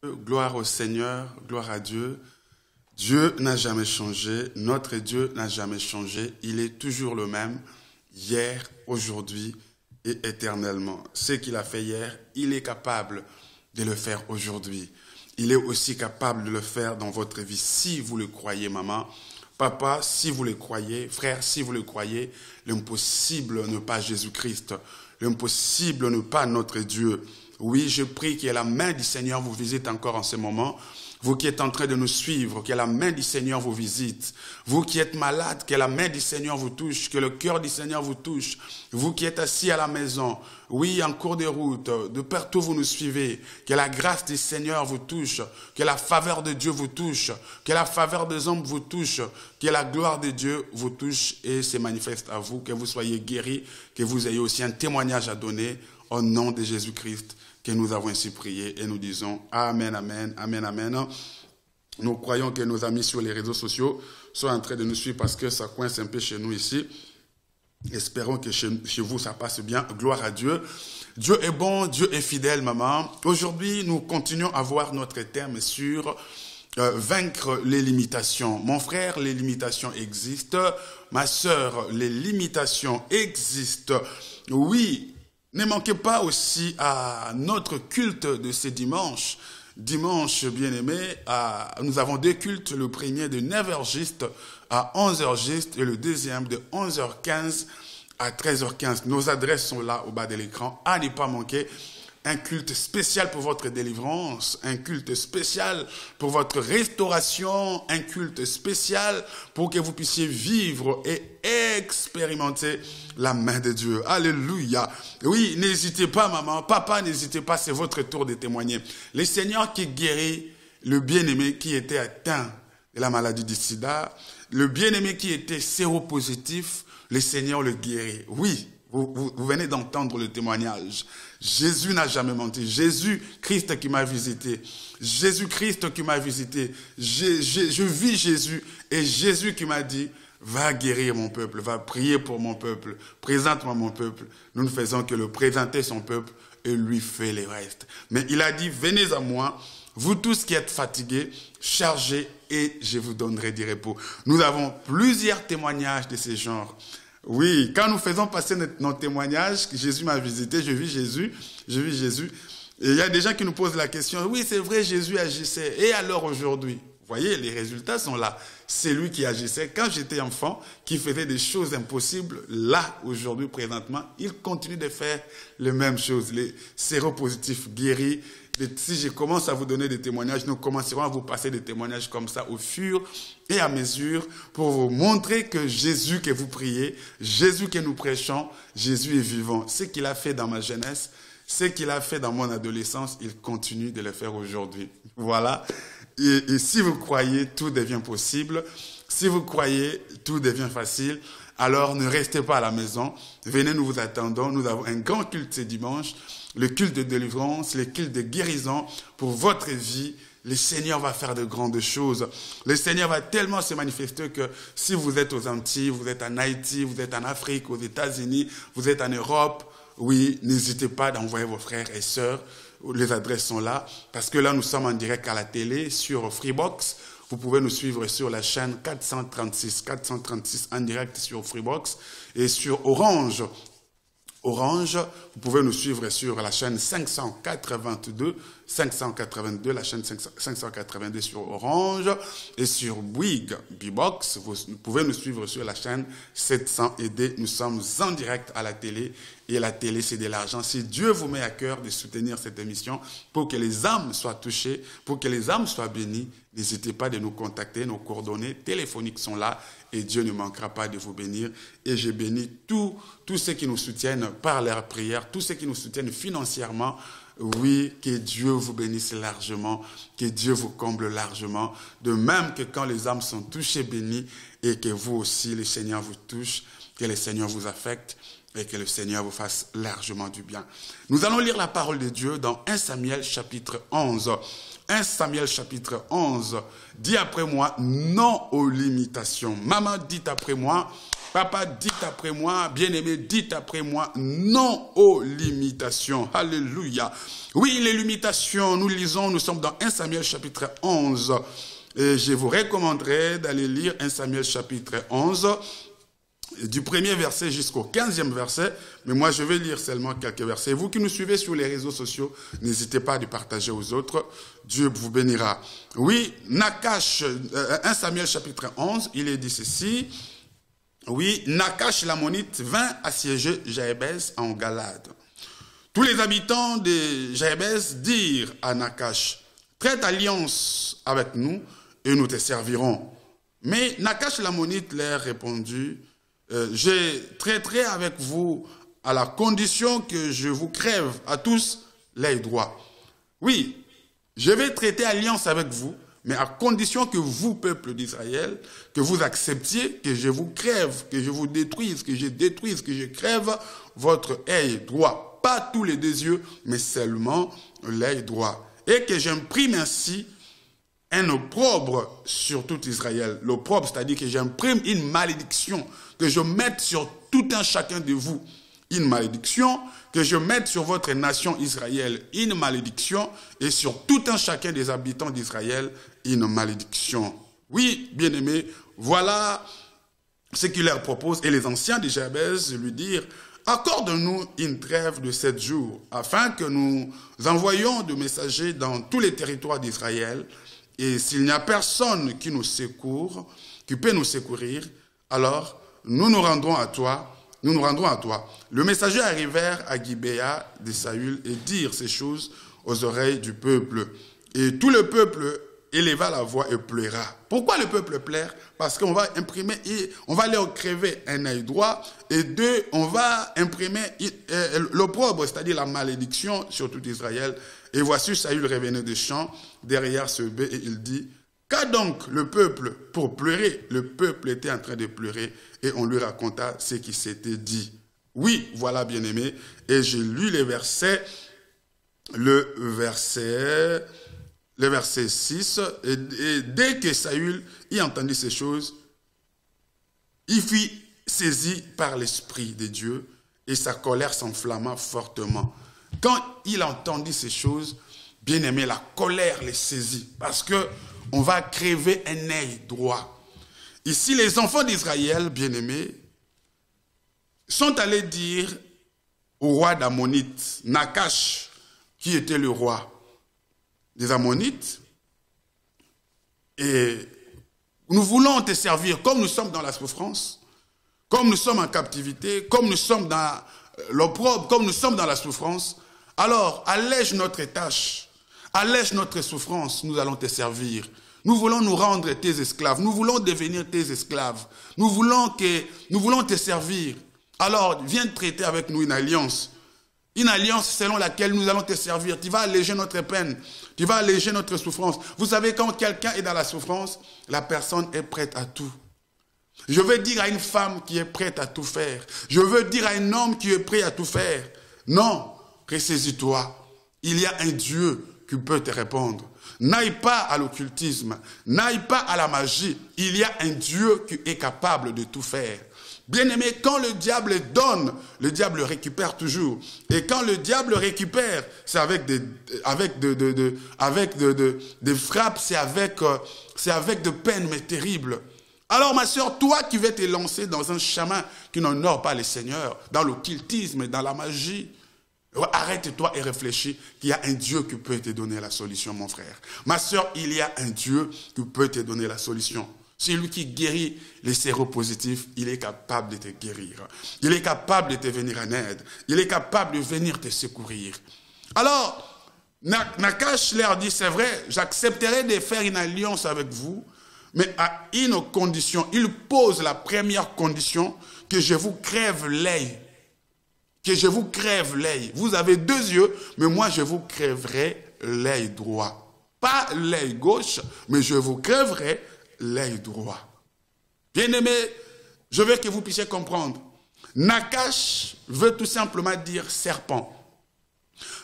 Gloire au Seigneur, gloire à Dieu. Dieu n'a jamais changé, notre Dieu n'a jamais changé. Il est toujours le même, hier, aujourd'hui et éternellement. Ce qu'il a fait hier, il est capable de le faire aujourd'hui. Il est aussi capable de le faire dans votre vie, si vous le croyez, maman. Papa, si vous le croyez, frère, si vous le croyez, l'impossible n'est pas Jésus-Christ. L'impossible n'est pas notre Dieu. Oui, je prie que la main du Seigneur vous visite encore en ce moment. Vous qui êtes en train de nous suivre, que la main du Seigneur vous visite. Vous qui êtes malade, que la main du Seigneur vous touche, que le cœur du Seigneur vous touche. Vous qui êtes assis à la maison, oui, en cours de route, de partout vous nous suivez. Que la grâce du Seigneur vous touche, que la faveur de Dieu vous touche, que la faveur des hommes vous touche, que la gloire de Dieu vous touche et se manifeste à vous, que vous soyez guéris, que vous ayez aussi un témoignage à donner au nom de Jésus-Christ. Que nous avons ainsi prié et nous disons Amen, Amen, Amen, Amen. Nous croyons que nos amis sur les réseaux sociaux sont en train de nous suivre parce que ça coince un peu chez nous ici. Espérons que chez vous ça passe bien. Gloire à Dieu. Dieu est bon, Dieu est fidèle, maman. Aujourd'hui, nous continuons à voir notre thème sur vaincre les limitations. Mon frère, les limitations existent. Ma sœur, les limitations existent. Oui. Ne manquez pas aussi à notre culte de ce dimanche. Dimanche, bien-aimé, nous avons deux cultes. Le premier de 9h juste à 11h juste et le deuxième de 11h15 à 13h15. Nos adresses sont là au bas de l'écran. À ne pas manquer. Un culte spécial pour votre délivrance, un culte spécial pour votre restauration, un culte spécial pour que vous puissiez vivre et expérimenter la main de Dieu. Alléluia. Oui, n'hésitez pas, maman, papa, n'hésitez pas, c'est votre tour de témoigner. Le Seigneur qui guérit le bien-aimé qui était atteint de la maladie du sida, le bien-aimé qui était séropositif, le Seigneur le guérit. Oui. Vous venez d'entendre le témoignage. Jésus n'a jamais menti. Jésus-Christ qui m'a visité. Jésus-Christ qui m'a visité. Je vis Jésus et Jésus qui m'a dit, va guérir mon peuple, va prier pour mon peuple, présente-moi mon peuple. Nous ne faisons que le présenter son peuple et lui fait les restes. Mais il a dit, venez à moi, vous tous qui êtes fatigués, chargés et je vous donnerai du repos. Nous avons plusieurs témoignages de ce genre. Oui, quand nous faisons passer nos témoignages, Jésus m'a visité, je vis Jésus. Et il y a des gens qui nous posent la question, oui, c'est vrai, Jésus agissait. Et alors aujourd'hui, vous voyez, les résultats sont là. C'est lui qui agissait. Quand j'étais enfant, qui faisait des choses impossibles, là, aujourd'hui, présentement, il continue de faire les mêmes choses. Les séropositifs guéris. Si je commence à vous donner des témoignages, nous commencerons à vous passer des témoignages comme ça au fur et à mesure pour vous montrer que Jésus que vous priez, Jésus que nous prêchons, Jésus est vivant. Ce qu'il a fait dans ma jeunesse, ce qu'il a fait dans mon adolescence, il continue de le faire aujourd'hui. Voilà. Et si vous croyez, tout devient possible. Si vous croyez, tout devient facile. Alors ne restez pas à la maison. Venez, nous vous attendons. Nous avons un grand culte ce dimanche. Le culte de délivrance, le culte de guérison pour votre vie. Le Seigneur va faire de grandes choses. Le Seigneur va tellement se manifester que si vous êtes aux Antilles, vous êtes en Haïti, vous êtes en Afrique, aux États-Unis, vous êtes en Europe, oui, n'hésitez pas d'envoyer vos frères et sœurs. Les adresses sont là. Parce que là, nous sommes en direct à la télé sur Freebox. Vous pouvez nous suivre sur la chaîne 436 en direct sur Freebox et sur Orange. Vous pouvez nous suivre sur la chaîne 582, la chaîne 582 sur Orange et sur Bouygues, B-Box. Vous pouvez nous suivre sur la chaîne 700 AD. Nous sommes en direct à la télé et la télé, c'est de l'argent. Si Dieu vous met à cœur de soutenir cette émission pour que les âmes soient touchées, pour que les âmes soient bénies, n'hésitez pas de nous contacter. Nos coordonnées téléphoniques sont là et Dieu ne manquera pas de vous bénir. Et je bénis tous ceux qui nous soutiennent par leurs prières, tous ceux qui nous soutiennent financièrement. Oui, que Dieu vous bénisse largement, que Dieu vous comble largement. De même que quand les âmes sont touchées, bénies, et que vous aussi, le Seigneur vous touche, que le Seigneur vous affecte, et que le Seigneur vous fasse largement du bien. Nous allons lire la parole de Dieu dans 1 Samuel chapitre 11. 1 Samuel chapitre 11, dis après moi, non aux limitations. Maman, dites après moi, Papa, dites après moi, bien-aimé, dites après moi, non aux limitations. Alléluia. Oui, les limitations, nous lisons, nous sommes dans 1 Samuel chapitre 11. Et je vous recommanderais d'aller lire 1 Samuel chapitre 11, du premier verset jusqu'au 15e verset. Mais moi, je vais lire seulement quelques versets. Vous qui nous suivez sur les réseaux sociaux, n'hésitez pas à les partager aux autres. Dieu vous bénira. Oui, Nakash, 1 Samuel chapitre 11, il est dit ceci. Oui, Nakash l'ammonite vint assiéger Jahébès en Galade. Tous les habitants de Jahébès dirent à Nakash, traite alliance avec nous et nous te servirons. Mais Nakash l'ammonite leur répondit, je traiterai avec vous à la condition que je vous crève à tous l'œil droit. Oui, je vais traiter alliance avec vous, mais à condition que vous, peuple d'Israël, que vous acceptiez que je vous crève, que je vous détruise, que je crève votre œil droit. Pas tous les deux yeux, mais seulement l'œil droit. Et que j'imprime ainsi un opprobre sur tout Israël. L'opprobre, c'est-à-dire que j'imprime une malédiction, que je mette sur tout un chacun de vous une malédiction, que je mette sur votre nation Israël une malédiction, et sur tout un chacun des habitants d'Israël une malédiction. Oui, bien-aimés, voilà ce qu'il leur propose. Et les anciens de Jabez lui dirent, accorde-nous une trêve de 7 jours, afin que nous envoyions de messagers dans tous les territoires d'Israël, et s'il n'y a personne qui nous secourt, qui peut nous secourir, alors nous nous rendrons à toi. Le messager arrivèrent à Gibéa de Saül et dirent ces choses aux oreilles du peuple. Et tout le peuple éleva la voix et pleura. Pourquoi le peuple pleure? Parce qu'on va imprimer, on va leur crever un œil droit, et deux, on va imprimer l'opprobre, c'est-à-dire la malédiction sur tout Israël. Et voici Saül revenait des champs derrière ce bœuf et il dit, qu'a donc le peuple pour pleurer? Le peuple était en train de pleurer et on lui raconta ce qui s'était dit. Oui, voilà, bien-aimé, et j'ai lu les versets, le verset 6, et dès que Saül y entendit ces choses, il fut saisi par l'Esprit de Dieu et sa colère s'enflamma fortement. Quand il entendit ces choses, bien-aimé, la colère les saisit parce que on va crever un œil droit. Ici, les enfants d'Israël, bien-aimés, sont allés dire au roi d'Ammonite, Nakash, qui était le roi des Ammonites, et nous voulons te servir comme nous sommes dans la souffrance, comme nous sommes en captivité, comme nous sommes dans l'opprobre, comme nous sommes dans la souffrance. Alors, allège notre tâche, allège notre souffrance, nous allons te servir. Nous voulons nous rendre tes esclaves, nous voulons devenir tes esclaves, nous voulons te servir. Alors, viens traiter avec nous une alliance selon laquelle nous allons te servir. Tu vas alléger notre peine, tu vas alléger notre souffrance. Vous savez, quand quelqu'un est dans la souffrance, la personne est prête à tout. Je veux dire à une femme qui est prête à tout faire. Je veux dire à un homme qui est prêt à tout faire. Non, ressaisis-toi. Il y a un Dieu qui peut te répondre. N'aille pas à l'occultisme, n'aille pas à la magie. Il y a un Dieu qui est capable de tout faire. Bien-aimé, quand le diable donne, le diable récupère toujours. Et quand le diable récupère, c'est avec des frappes, c'est avec de peines, mais terribles. Alors ma soeur, toi qui veux te lancer dans un chemin qui n'honore pas le Seigneur, dans l'occultisme et dans la magie, arrête-toi et réfléchis qu'il y a un Dieu qui peut te donner la solution, mon frère. Ma soeur, il y a un Dieu qui peut te donner la solution. C'est lui qui guérit les séropositifs, il est capable de te guérir. Il est capable de te venir en aide. Il est capable de venir te secourir. Alors, Nakash leur dit, c'est vrai, j'accepterai de faire une alliance avec vous, mais à une condition. Il pose la première condition, que je vous crève l'œil. Que je vous crève l'œil. Vous avez 2 yeux, mais moi je vous crèverai l'œil droit. Pas l'œil gauche, mais je vous crèverai l'œil droit. Bien-aimé, je veux que vous puissiez comprendre. Nakash veut tout simplement dire serpent.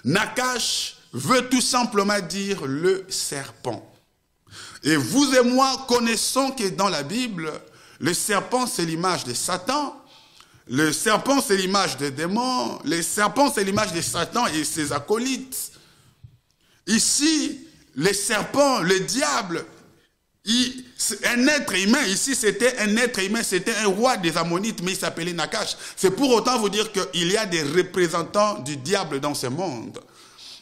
Nakash veut tout simplement dire le serpent. Et vous et moi connaissons que dans la Bible, Le serpent, c'est l'image de Satan. Le serpent, c'est l'image des démons. Le serpent, c'est l'image de Satan et ses acolytes. Ici, le serpent, le diable, un être humain, ici c'était un être humain, c'était un roi des Ammonites, mais il s'appelait Nakash. C'est pour autant vous dire qu'il y a des représentants du diable dans ce monde.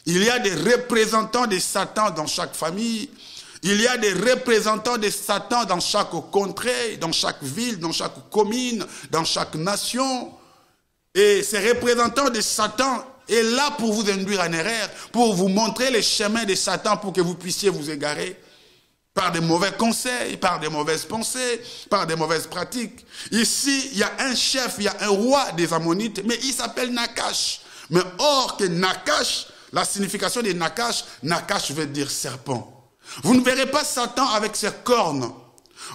Il y a des représentants de Satan dans chaque famille. Il y a des représentants de Satan dans chaque contrée, dans chaque ville, dans chaque commune, dans chaque nation. Et ces représentants de Satan est là pour vous induire en erreur, pour vous montrer les chemins de Satan pour que vous puissiez vous égarer par des mauvais conseils, par des mauvaises pensées, par des mauvaises pratiques. Ici, il y a un chef, il y a un roi des Ammonites, mais il s'appelle Nakash. Mais or que Nakash, la signification de Nakash, Nakash veut dire serpent. Vous ne verrez pas Satan avec ses cornes.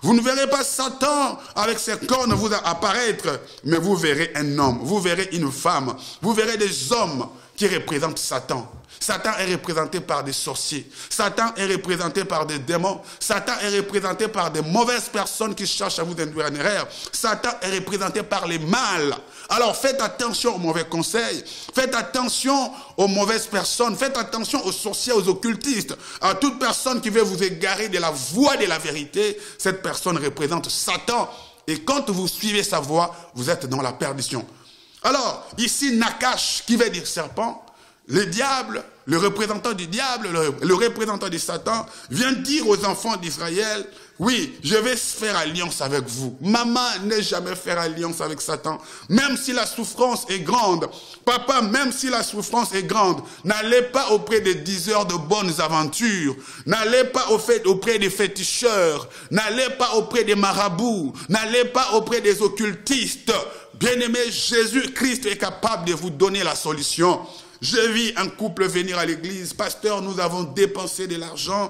Vous ne verrez pas Satan avec ses cornes vous apparaître, mais vous verrez un homme, vous verrez une femme, vous verrez des hommes qui représentent Satan. Satan est représenté par des sorciers. Satan est représenté par des démons. Satan est représenté par des mauvaises personnes qui cherchent à vous induire en erreur. Satan est représenté par les mâles. Alors faites attention aux mauvais conseils. Faites attention aux mauvaises personnes. Faites attention aux sorciers, aux occultistes. À toute personne qui veut vous égarer de la voie de la vérité, cette personne représente Satan. Et quand vous suivez sa voie, vous êtes dans la perdition. Alors, ici, Nakash, qui veut dire serpent, le diable, le représentant du diable, le représentant de Satan, vient dire aux enfants d'Israël, oui, je vais faire alliance avec vous. Maman, ne jamais faire alliance avec Satan. Même si la souffrance est grande. Papa, même si la souffrance est grande, n'allez pas auprès des diseurs de bonnes aventures. N'allez pas auprès des féticheurs. N'allez pas auprès des marabouts. N'allez pas auprès des occultistes. Bien-aimé, Jésus-Christ est capable de vous donner la solution. J'ai vu un couple venir à l'église. Pasteur, nous avons dépensé de l'argent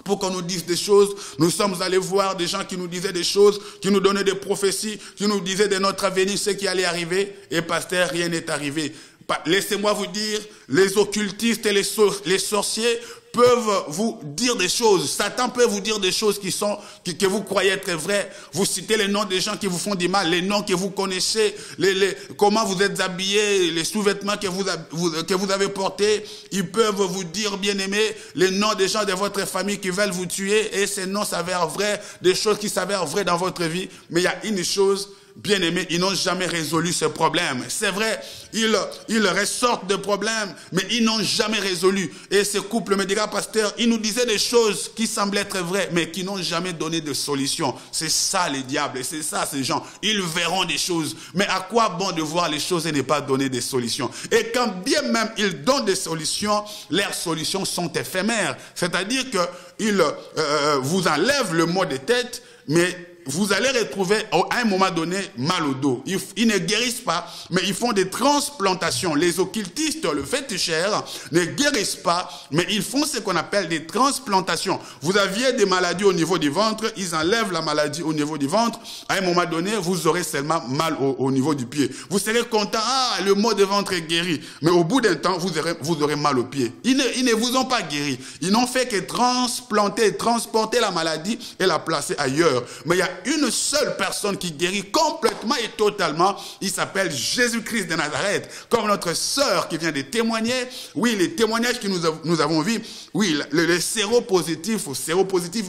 pour qu'on nous dise des choses. Nous sommes allés voir des gens qui nous disaient des choses, qui nous donnaient des prophéties, qui nous disaient de notre avenir ce qui allait arriver. Et pasteur, rien n'est arrivé. Laissez-moi vous dire, les occultistes et les sorciers peuvent vous dire des choses. Satan peut vous dire des choses que vous croyez être vraies. Vous citez les noms des gens qui vous font du mal, les noms que vous connaissez, comment vous êtes habillés, les sous-vêtements que vous avez portés. Ils peuvent vous dire, bien-aimés, les noms des gens de votre famille qui veulent vous tuer, et ces noms s'avèrent vrais, des choses qui s'avèrent vraies dans votre vie. Mais il y a une chose, bien-aimés, ils n'ont jamais résolu ce problème. C'est vrai, ils ressortent de problèmes, mais ils n'ont jamais résolu. Et ce couple me dira, pasteur, ils nous disaient des choses qui semblent être vraies, mais qui n'ont jamais donné de solution. C'est ça les diables, et c'est ça ces gens. Ils verront des choses, mais à quoi bon de voir les choses et ne pas donner des solutions? Et quand bien même ils donnent des solutions, leurs solutions sont éphémères. C'est-à-dire qu'ils vous enlèvent le mot de tête, mais vous allez retrouver à un moment donné mal au dos. Ils ne guérissent pas, mais ils font des transplantations. Les occultistes, le féticheur, ne guérissent pas, mais ils font ce qu'on appelle des transplantations. Vous aviez des maladies au niveau du ventre, ils enlèvent la maladie au niveau du ventre. À un moment donné, vous aurez seulement mal au niveau du pied. Vous serez content, le mot de ventre est guéri. Mais au bout d'un temps, vous aurez mal au pied. Ils ne vous ont pas guéri. Ils n'ont fait que transporter la maladie et la placer ailleurs. Mais il y a une seule personne qui guérit complètement et totalement. Il s'appelle Jésus-Christ de Nazareth. Comme notre sœur qui vient de témoigner. Oui, les témoignages que nous avons vus. Oui, le séropositif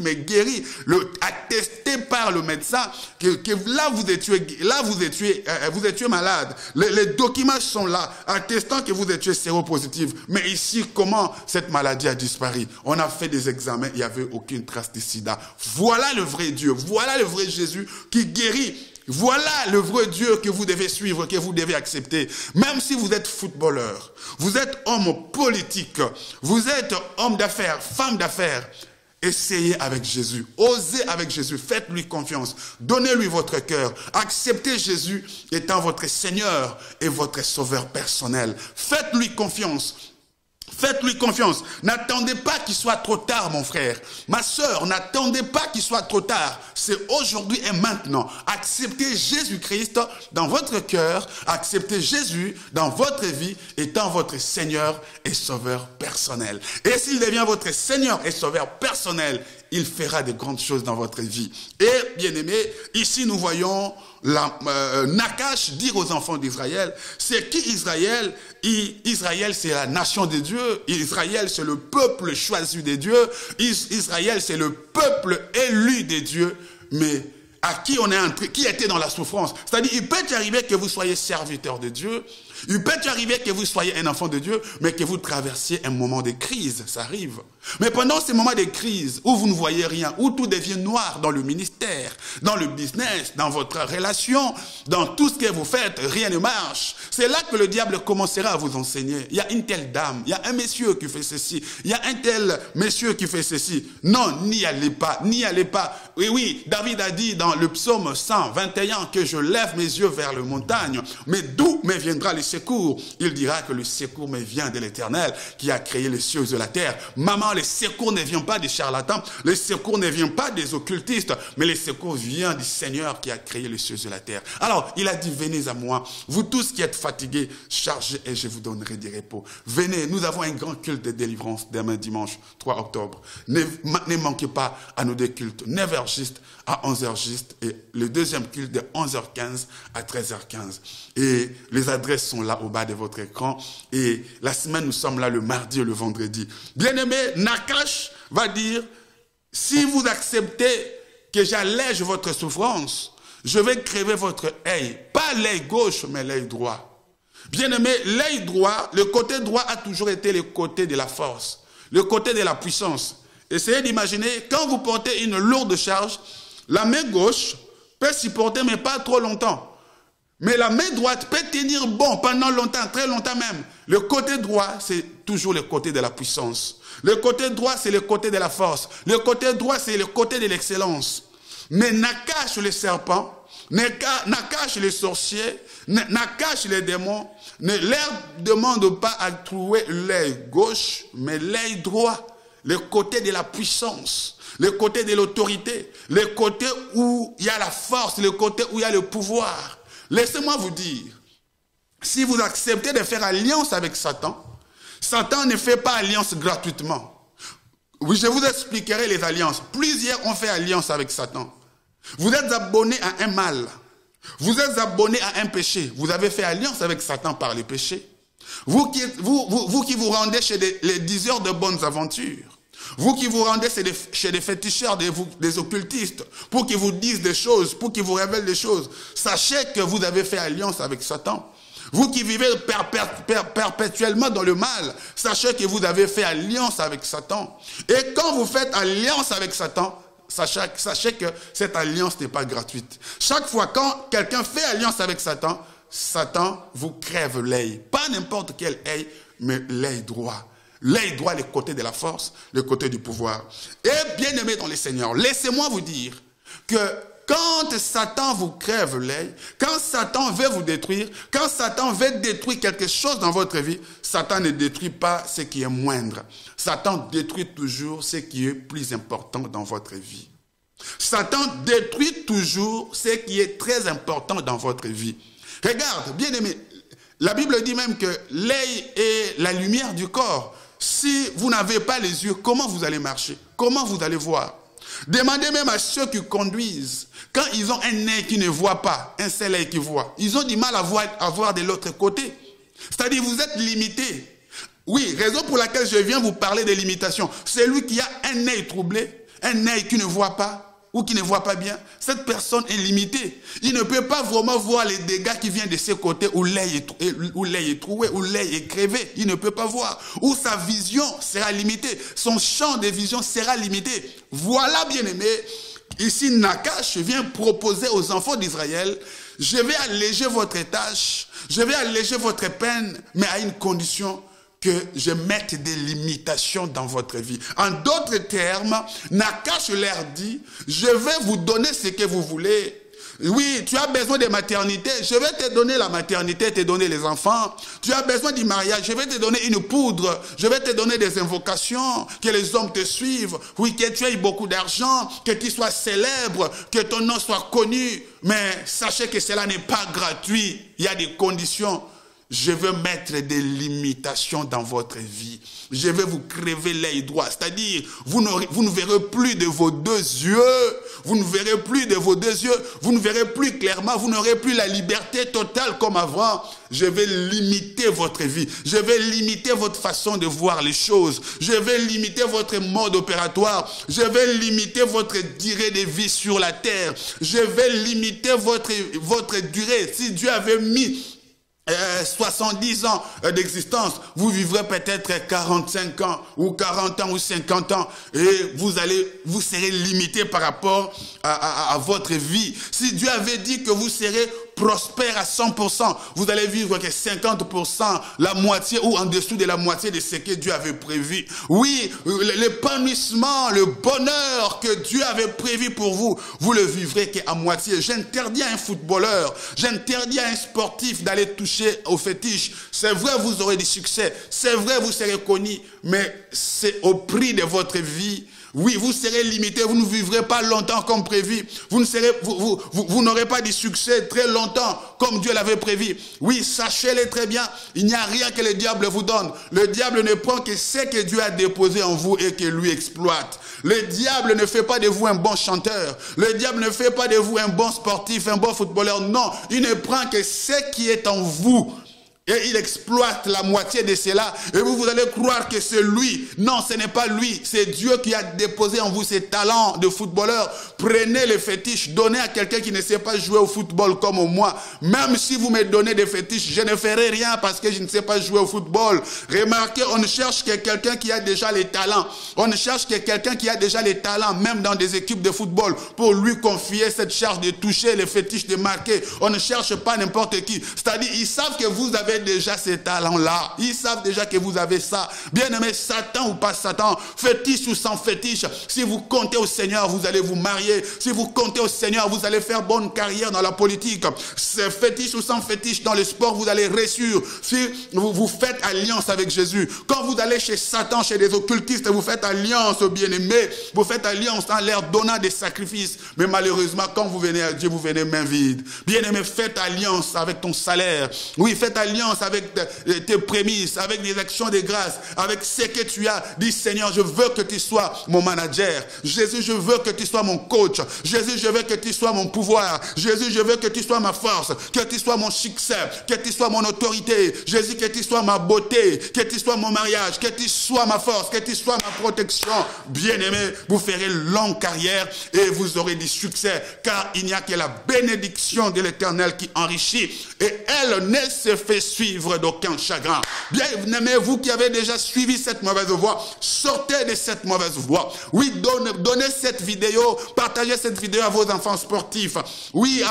mais guéri, attesté par le médecin que là vous étiez malade. Les documents sont là, attestant que vous étiez séropositif. Mais ici, comment cette maladie a disparu? On a fait des examens, il n'y avait aucune trace de sida. Voilà le vrai Dieu, voilà le vrai Jésus qui guérit. Voilà le vrai Dieu que vous devez suivre, que vous devez accepter. Même si vous êtes footballeur, vous êtes homme politique, vous êtes homme d'affaires, femme d'affaires, essayez avec Jésus, osez avec Jésus, faites-lui confiance, donnez-lui votre cœur, acceptez Jésus étant votre Seigneur et votre Sauveur personnel. Faites-lui confiance. Faites-lui confiance. N'attendez pas qu'il soit trop tard, mon frère. Ma sœur, n'attendez pas qu'il soit trop tard. C'est aujourd'hui et maintenant. Acceptez Jésus-Christ dans votre cœur. Acceptez Jésus dans votre vie étant votre Seigneur et Sauveur personnel. Et s'il devient votre Seigneur et Sauveur personnel, il fera de grandes choses dans votre vie. Et bien aimé, ici nous voyons Nakash dire aux enfants d'Israël, c'est qui Israël? Israël c'est la nation de Dieu, Israël c'est le peuple choisi de Dieu, Israël c'est le peuple élu de Dieu, mais à qui on est entré, qui était dans la souffrance. C'est-à-dire, il peut arriver que vous soyez serviteur de Dieu, il peut arriver que vous soyez un enfant de Dieu, mais que vous traversiez un moment de crise, ça arrive. Mais pendant ces moments de crise, où vous ne voyez rien, où tout devient noir dans le ministère, dans le business, dans votre relation, dans tout ce que vous faites, rien ne marche. C'est là que le diable commencera à vous enseigner. Il y a une telle dame, il y a un monsieur qui fait ceci, il y a un tel monsieur qui fait ceci. Non, n'y allez pas, n'y allez pas. Oui, oui, David a dit dans le psaume 121 que je lève mes yeux vers les montagnes, mais d'où me viendra le secours? Il dira que le secours me vient de l'Éternel qui a créé les cieux et la terre. Maman, le secours ne vient pas des charlatans, le secours ne vient pas des occultistes, mais le secours vient du Seigneur qui a créé les cieux et la terre. Alors, il a dit, venez à moi, vous tous qui êtes fatigués, chargés, et je vous donnerai du repos. Venez, nous avons un grand culte de délivrance demain dimanche 3 octobre. Ne manquez pas à nos deux cultes, 9h juste à 11h juste, et le deuxième culte de 11h15 à 13h15. Et les adresses sont là au bas de votre écran. Et la semaine, nous sommes là le mardi et le vendredi. Bien-aimé, Nakash va dire, si vous acceptez que j'allège votre souffrance, je vais crever votre œil. Pas l'œil gauche, mais l'œil droit. Bien-aimé, l'œil droit, le côté droit a toujours été le côté de la force, le côté de la puissance. Essayez d'imaginer, quand vous portez une lourde charge, la main gauche peut supporter, mais pas trop longtemps. Mais la main droite peut tenir bon pendant longtemps, très longtemps même. Le côté droit, c'est toujours le côté de la puissance. Le côté droit, c'est le côté de la force. Le côté droit, c'est le côté de l'excellence. Mais Nakash le serpent, Nakash les sorciers, Nakash les démons, ne leur demande pas à trouver l'œil gauche, mais l'œil droit. Le côté de la puissance, le côté de l'autorité, le côté où il y a la force, le côté où il y a le pouvoir. Laissez-moi vous dire, si vous acceptez de faire alliance avec Satan, Satan ne fait pas alliance gratuitement. Oui, je vous expliquerai les alliances. Plusieurs ont fait alliance avec Satan. Vous êtes abonné à un mal. Vous êtes abonné à un péché. Vous avez fait alliance avec Satan par les péchés. Vous qui vous rendez chez les diseurs de bonnes aventures, vous qui vous rendez chez des féticheurs, des occultistes, pour qu'ils vous disent des choses, pour qu'ils vous révèlent des choses, sachez que vous avez fait alliance avec Satan. Vous qui vivez perpétuellement dans le mal, sachez que vous avez fait alliance avec Satan. Et quand vous faites alliance avec Satan, sachez que cette alliance n'est pas gratuite. Chaque fois quand quelqu'un fait alliance avec Satan, Satan vous crève l'œil. Pas n'importe quel œil, mais l'œil droit. L'œil droit, le côté de la force, le côté du pouvoir. Et bien aimé dans le Seigneur, laissez-moi vous dire que quand Satan vous crève l'œil, quand Satan veut vous détruire, quand Satan veut détruire quelque chose dans votre vie, Satan ne détruit pas ce qui est moindre. Satan détruit toujours ce qui est plus important dans votre vie. Satan détruit toujours ce qui est très important dans votre vie. Regarde, bien aimé, la Bible dit même que l'œil est la lumière du corps. Si vous n'avez pas les yeux, comment vous allez marcher? Comment vous allez voir? Demandez même à ceux qui conduisent, quand ils ont un œil qui ne voit pas, un seul œil qui voit, ils ont du mal à voir de l'autre côté. C'est-à-dire vous êtes limité. Oui, raison pour laquelle je viens vous parler des limitations. Celui qui a un œil troublé, un œil qui ne voit pas, ou qui ne voit pas bien, cette personne est limitée. Il ne peut pas vraiment voir les dégâts qui viennent de ses côtés où l'œil est troué, où l'œil est crevé. Il ne peut pas voir. Où sa vision sera limitée. Son champ de vision sera limité. Voilà, bien aimé, ici Nakash vient proposer aux enfants d'Israël, je vais alléger votre tâche, je vais alléger votre peine, mais à une condition, que je mette des limitations dans votre vie. En d'autres termes, Nakash leur dit, je vais vous donner ce que vous voulez. Oui, tu as besoin de maternité, je vais te donner la maternité, te donner les enfants. Tu as besoin du mariage, je vais te donner une poudre, je vais te donner des invocations, que les hommes te suivent. Oui, que tu aies beaucoup d'argent, que tu sois célèbre, que ton nom soit connu. Mais sachez que cela n'est pas gratuit, il y a des conditions. je veux mettre des limitations dans votre vie. Je vais vous crever l'œil droit. C'est-à-dire, vous ne verrez plus de vos deux yeux. Vous ne verrez plus de vos deux yeux. Vous ne verrez plus clairement. Vous n'aurez plus la liberté totale comme avant. Je vais limiter votre vie. Je vais limiter votre façon de voir les choses. Je vais limiter votre mode opératoire. Je vais limiter votre durée de vie sur la terre. Je vais limiter votre durée. Si Dieu avait mis 70 ans d'existence, vous vivrez peut-être 45 ans ou 40 ans ou 50 ans et vous serez limité par rapport à votre vie. Si Dieu avait dit que vous serez prospère à 100%, vous allez vivre que 50%, la moitié ou en dessous de la moitié de ce que Dieu avait prévu. Oui, l'épanouissement, le bonheur que Dieu avait prévu pour vous, vous le vivrez qu'à moitié. J'interdis à un footballeur, j'interdis à un sportif d'aller toucher au fétiche. C'est vrai, vous aurez du succès, c'est vrai, vous serez connu, mais c'est au prix de votre vie. Oui, vous serez limité, vous ne vivrez pas longtemps comme prévu. Vous n'aurez pas de succès très longtemps comme Dieu l'avait prévu. Oui, sachez-le très bien, il n'y a rien que le diable vous donne. Le diable ne prend que ce que Dieu a déposé en vous et que lui exploite. Le diable ne fait pas de vous un bon chanteur. Le diable ne fait pas de vous un bon sportif, un bon footballeur. Non, il ne prend que ce qui est en vous. Et il exploite la moitié de cela. Et vous allez croire que c'est lui. Non, ce n'est pas lui. C'est Dieu qui a déposé en vous ces talents de footballeur. Prenez les fétiches. Donnez à quelqu'un qui ne sait pas jouer au football comme moi. Même si vous me donnez des fétiches, je ne ferai rien parce que je ne sais pas jouer au football. Remarquez, on ne cherche que quelqu'un qui a déjà les talents. On ne cherche que quelqu'un qui a déjà les talents, même dans des équipes de football, pour lui confier cette charge de toucher les fétiches, de marquer. On ne cherche pas n'importe qui. C'est-à-dire, ils savent que vous avez déjà ces talents-là. Ils savent déjà que vous avez ça. Bien-aimé, Satan ou pas Satan, fétiche ou sans fétiche, si vous comptez au Seigneur, vous allez vous marier. Si vous comptez au Seigneur, vous allez faire bonne carrière dans la politique. C'est fétiche ou sans fétiche dans le sport, vous allez réussir. Si vous faites alliance avec Jésus. Quand vous allez chez Satan, chez des occultistes, vous faites alliance aux bien-aimés. Vous faites alliance en leur donnant des sacrifices. Mais malheureusement, quand vous venez à Dieu, vous venez main vide. Bien-aimé, faites alliance avec ton salaire. Oui, faites alliance avec tes prémices, avec des actions de grâce, avec ce que tu as. Dis, Seigneur, je veux que tu sois mon manager. Jésus, je veux que tu sois mon coach. Jésus, je veux que tu sois mon pouvoir. Jésus, je veux que tu sois ma force, que tu sois mon succès, que tu sois mon autorité. Jésus, que tu sois ma beauté, que tu sois mon mariage, que tu sois ma force, que tu sois ma protection. Bien-aimé, vous ferez longue carrière et vous aurez du succès, car il n'y a que la bénédiction de l'Éternel qui enrichit et elle ne se fait suivre d'aucun chagrin. Bien-aimé, vous qui avez déjà suivi cette mauvaise voie, sortez de cette mauvaise voie. Oui, donnez cette vidéo, partagez cette vidéo à vos enfants sportifs. Oui,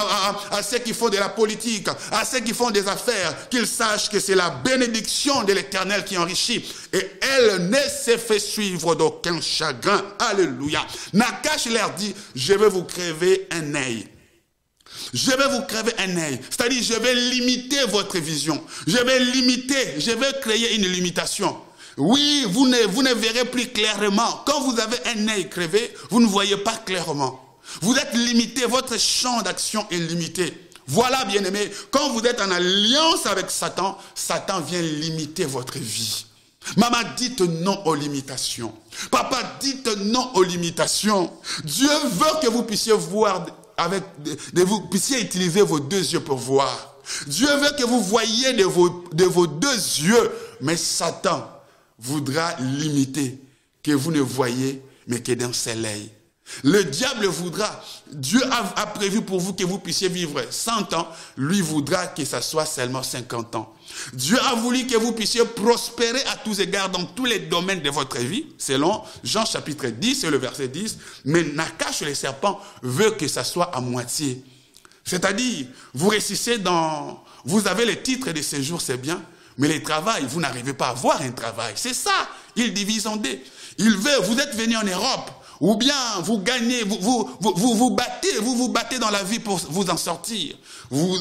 à ceux qui font de la politique, à ceux qui font des affaires, qu'ils sachent que c'est la bénédiction de l'Éternel qui enrichit. Et elle ne se fait suivre d'aucun chagrin. Alléluia. Nakash leur dit, je vais vous crever un œil. Je vais vous crever un œil. C'est-à-dire, je vais limiter votre vision. Je vais créer une limitation. Oui, vous ne verrez plus clairement. Quand vous avez un œil crevé, vous ne voyez pas clairement. Vous êtes limité, votre champ d'action est limité. Voilà, bien-aimé, quand vous êtes en alliance avec Satan, Satan vient limiter votre vie. Maman, dites non aux limitations. Papa, dites non aux limitations. Dieu veut que vous puissiez voir vous puissiez utiliser vos deux yeux pour voir. Dieu veut que vous voyiez de vos deux yeux, mais Satan voudra limiter que vous ne voyez, mais que d'un seul œil. Le diable voudra, Dieu a prévu pour vous que vous puissiez vivre 100 ans, lui voudra que ça soit seulement 50 ans. Dieu a voulu que vous puissiez prospérer à tous égards dans tous les domaines de votre vie, selon Jean chapitre 10 et le verset 10, mais Nakash le serpent veut que ça soit à moitié. C'est-à-dire, vous réussissez vous avez le titre de séjour, c'est bien, mais le travail, vous n'arrivez pas à avoir un travail. C'est ça, il divise en deux. Il veut, vous êtes venu en Europe, ou bien vous gagnez, vous battez dans la vie pour vous en sortir. Vous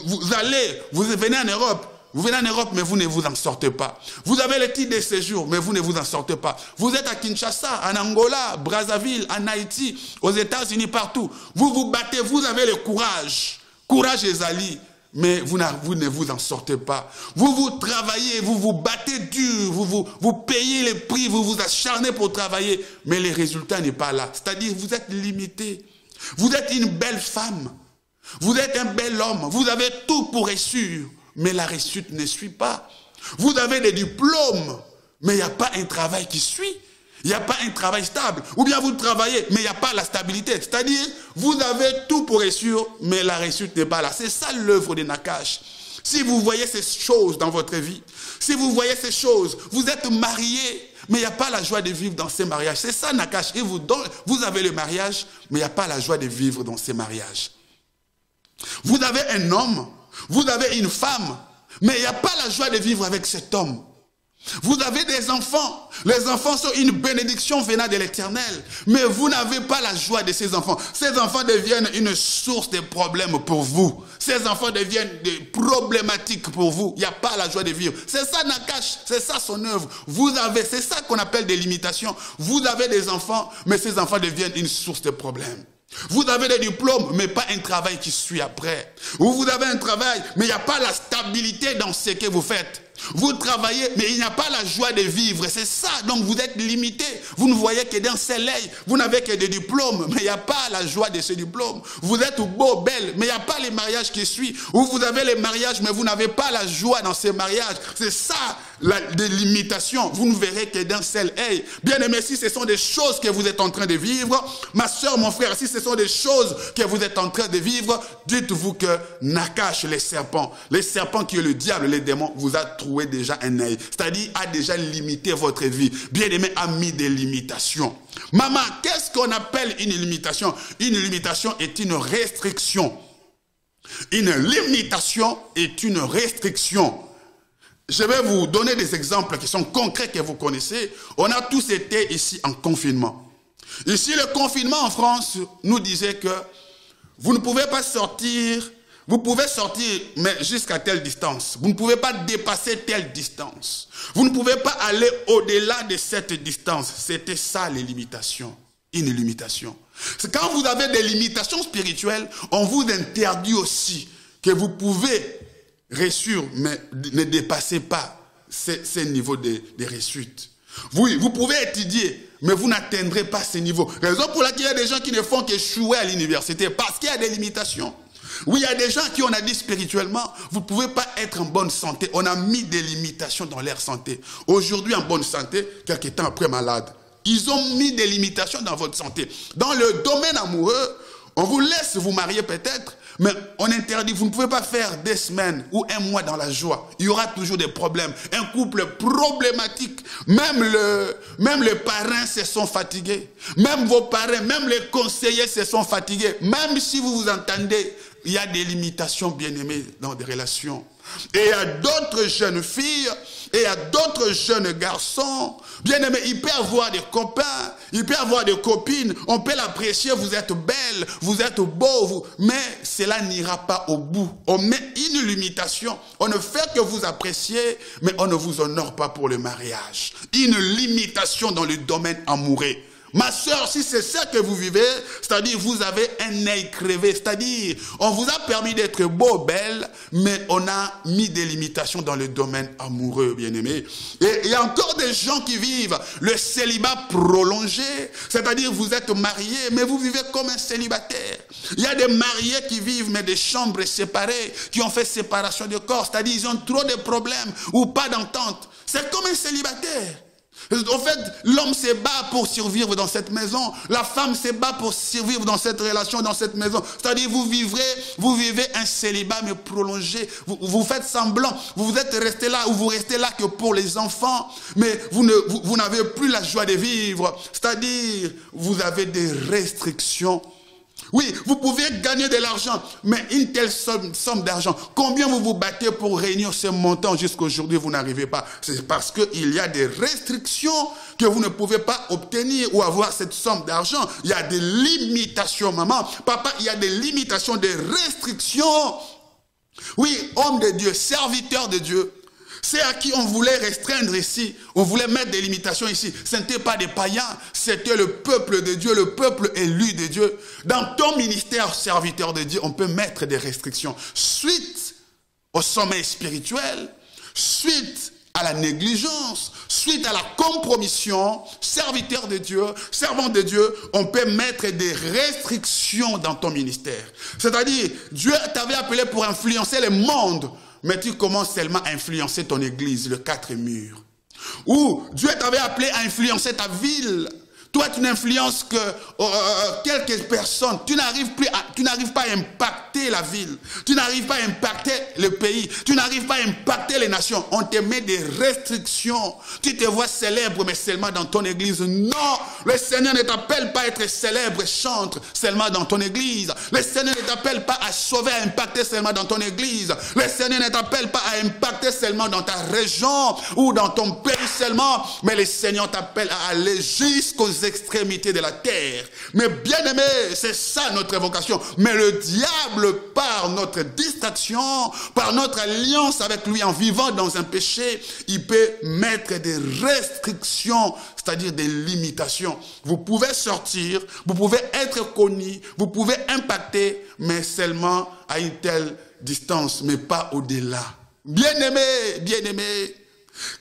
venez en Europe, mais vous ne vous en sortez pas. Vous avez le titre de séjour, mais vous ne vous en sortez pas. Vous êtes à Kinshasa, en Angola, Brazzaville, en Haïti, aux États-Unis, partout. Vous vous battez, vous avez le courage. Courage, Ezali. mais vous ne vous en sortez pas. Vous travaillez, vous vous battez dur, vous payez les prix, vous vous acharnez pour travailler, mais les résultats n'est pas là. C'est-à-dire, vous êtes limité. Vous êtes une belle femme. Vous êtes un bel homme. Vous avez tout pour réussir, mais la réussite ne suit pas. Vous avez des diplômes, mais il n'y a pas un travail qui suit. Il n'y a pas un travail stable. Ou bien vous travaillez, mais il n'y a pas la stabilité. C'est-à-dire, vous avez tout pour réussir, mais la réussite n'est pas là. C'est ça l'œuvre de Nakash. Si vous voyez ces choses dans votre vie, si vous voyez ces choses, vous êtes marié, mais il n'y a pas la joie de vivre dans ces mariages. C'est ça Nakash. Et vous avez le mariage, mais il n'y a pas la joie de vivre dans ces mariages. Vous avez un homme, vous avez une femme, mais il n'y a pas la joie de vivre avec cet homme. Vous avez des enfants. Les enfants sont une bénédiction venant de l'Éternel. Mais vous n'avez pas la joie de ces enfants. Ces enfants deviennent une source de problèmes pour vous. Ces enfants deviennent des problématiques pour vous. Il n'y a pas la joie de vivre. C'est ça Nakash. C'est ça son œuvre. C'est ça qu'on appelle des limitations. Vous avez des enfants, mais ces enfants deviennent une source de problèmes. Vous avez des diplômes, mais pas un travail qui suit après. Ou vous avez un travail, mais il n'y a pas la stabilité dans ce que vous faites. Vous travaillez, mais il n'y a pas la joie de vivre. C'est ça, donc vous êtes limité. Vous ne voyez que d'un soleil. Vous n'avez que des diplômes, mais il n'y a pas la joie de ces diplômes. Vous êtes beau, belle, mais il n'y a pas les mariages qui suivent. Ou vous avez les mariages, mais vous n'avez pas la joie dans ces mariages. C'est ça, des limitations. Vous ne verrez que d'un seul œil. Bien aimé, si ce sont des choses que vous êtes en train de vivre, ma soeur, mon frère, si ce sont des choses que vous êtes en train de vivre, dites-vous que Nakash, les serpents qui est le diable, les démons, vous a trouvé déjà un œil, c'est-à-dire a déjà limité votre vie. Bien-aimé, a mis des limitations. Maman, qu'est-ce qu'on appelle une limitation? Une limitation est une restriction. Une limitation est une restriction. Je vais vous donner des exemples qui sont concrets que vous connaissez. On a tous été ici en confinement. Ici, le confinement en France nous disait que vous ne pouvez pas sortir. Vous pouvez sortir, mais jusqu'à telle distance. Vous ne pouvez pas dépasser telle distance. Vous ne pouvez pas aller au-delà de cette distance. C'était ça les limitations. Une limitation. C'est quand vous avez des limitations spirituelles, on vous interdit aussi que vous pouvez réussir, mais ne dépassez pas ces niveaux de réussite. Vous pouvez étudier, mais vous n'atteindrez pas ces niveaux. Raison pour laquelle il y a des gens qui ne font qu'échouer à l'université, parce qu'il y a des limitations. Oui, il y a des gens qui, on a dit spirituellement, vous ne pouvez pas être en bonne santé. On a mis des limitations dans leur santé. Aujourd'hui, en bonne santé, quelques temps après malade. Ils ont mis des limitations dans votre santé. Dans le domaine amoureux, on vous laisse vous marier peut-être, mais on interdit, vous ne pouvez pas faire 2 semaines ou 1 mois dans la joie. Il y aura toujours des problèmes. Un couple problématique. Même les parents se sont fatigués. Même vos parents, même les conseillers se sont fatigués. Même si vous vous entendez, il y a des limitations, bien-aimées, dans des relations. Et il y a d'autres jeunes filles, et il y a d'autres jeunes garçons. Bien-aimés, il peut avoir des copains, il peut avoir des copines. On peut l'apprécier, vous êtes belle, vous êtes beau, mais cela n'ira pas au bout. On met une limitation. On ne fait que vous apprécier, mais on ne vous honore pas pour le mariage. Une limitation dans le domaine amoureux. Ma soeur, si c'est ça que vous vivez, c'est-à-dire vous avez un œil crevé, c'est-à-dire on vous a permis d'être beau, belle, mais on a mis des limitations dans le domaine amoureux, bien-aimé. Et il y a encore des gens qui vivent le célibat prolongé, c'est-à-dire vous êtes mariés, mais vous vivez comme un célibataire. Il y a des mariés qui vivent, mais des chambres séparées, qui ont fait séparation de corps, c'est-à-dire ils ont trop de problèmes ou pas d'entente. C'est comme un célibataire. En fait, l'homme se bat pour survivre dans cette maison. La femme se bat pour survivre dans cette relation, dans cette maison. C'est-à-dire, vous vivez un célibat, mais prolongé. Vous faites semblant. Vous êtes resté là, ou vous restez là que pour les enfants. Mais vous n'avez plus la joie de vivre. C'est-à-dire, vous avez des restrictions. Oui, vous pouvez gagner de l'argent, mais une telle somme d'argent, combien vous vous battez pour réunir ce montant jusqu'à aujourd'hui, vous n'arrivez pas. C'est parce qu'il y a des restrictions que vous ne pouvez pas obtenir ou avoir cette somme d'argent. Il y a des limitations, maman. Papa, il y a des limitations, des restrictions. Oui, homme de Dieu, serviteur de Dieu. C'est à qui on voulait restreindre ici, on voulait mettre des limitations ici. Ce n'était pas des païens, c'était le peuple de Dieu, le peuple élu de Dieu. Dans ton ministère, serviteur de Dieu, on peut mettre des restrictions. Suite au sommeil spirituel, suite à la négligence, suite à la compromission, serviteur de Dieu, servant de Dieu, on peut mettre des restrictions dans ton ministère. C'est-à-dire, Dieu t'avait appelé pour influencer le monde, mais tu commences seulement à influencer ton église, le 4 murs. Ou Dieu t'avait appelé à influencer ta ville. Toi, tu n'influences que quelques personnes. Tu n'arrives pas à impacter la ville. Tu n'arrives pas à impacter le pays. Tu n'arrives pas à impacter les nations. On te met des restrictions. Tu te vois célèbre, mais seulement dans ton église. Non, le Seigneur ne t'appelle pas à être célèbre, chantre seulement dans ton église. Le Seigneur ne t'appelle pas à sauver, à impacter seulement dans ton église. Le Seigneur ne t'appelle pas à impacter seulement dans ta région ou dans ton pays seulement. Mais le Seigneur t'appelle à aller jusqu'aux extrémités de la terre. Mais bien aimé, c'est ça notre vocation. Mais le diable, par notre distraction, par notre alliance avec lui en vivant dans un péché, il peut mettre des restrictions, c'est-à-dire des limitations. Vous pouvez sortir, vous pouvez être connu, vous pouvez impacter, mais seulement à une telle distance, mais pas au-delà. Bien aimé,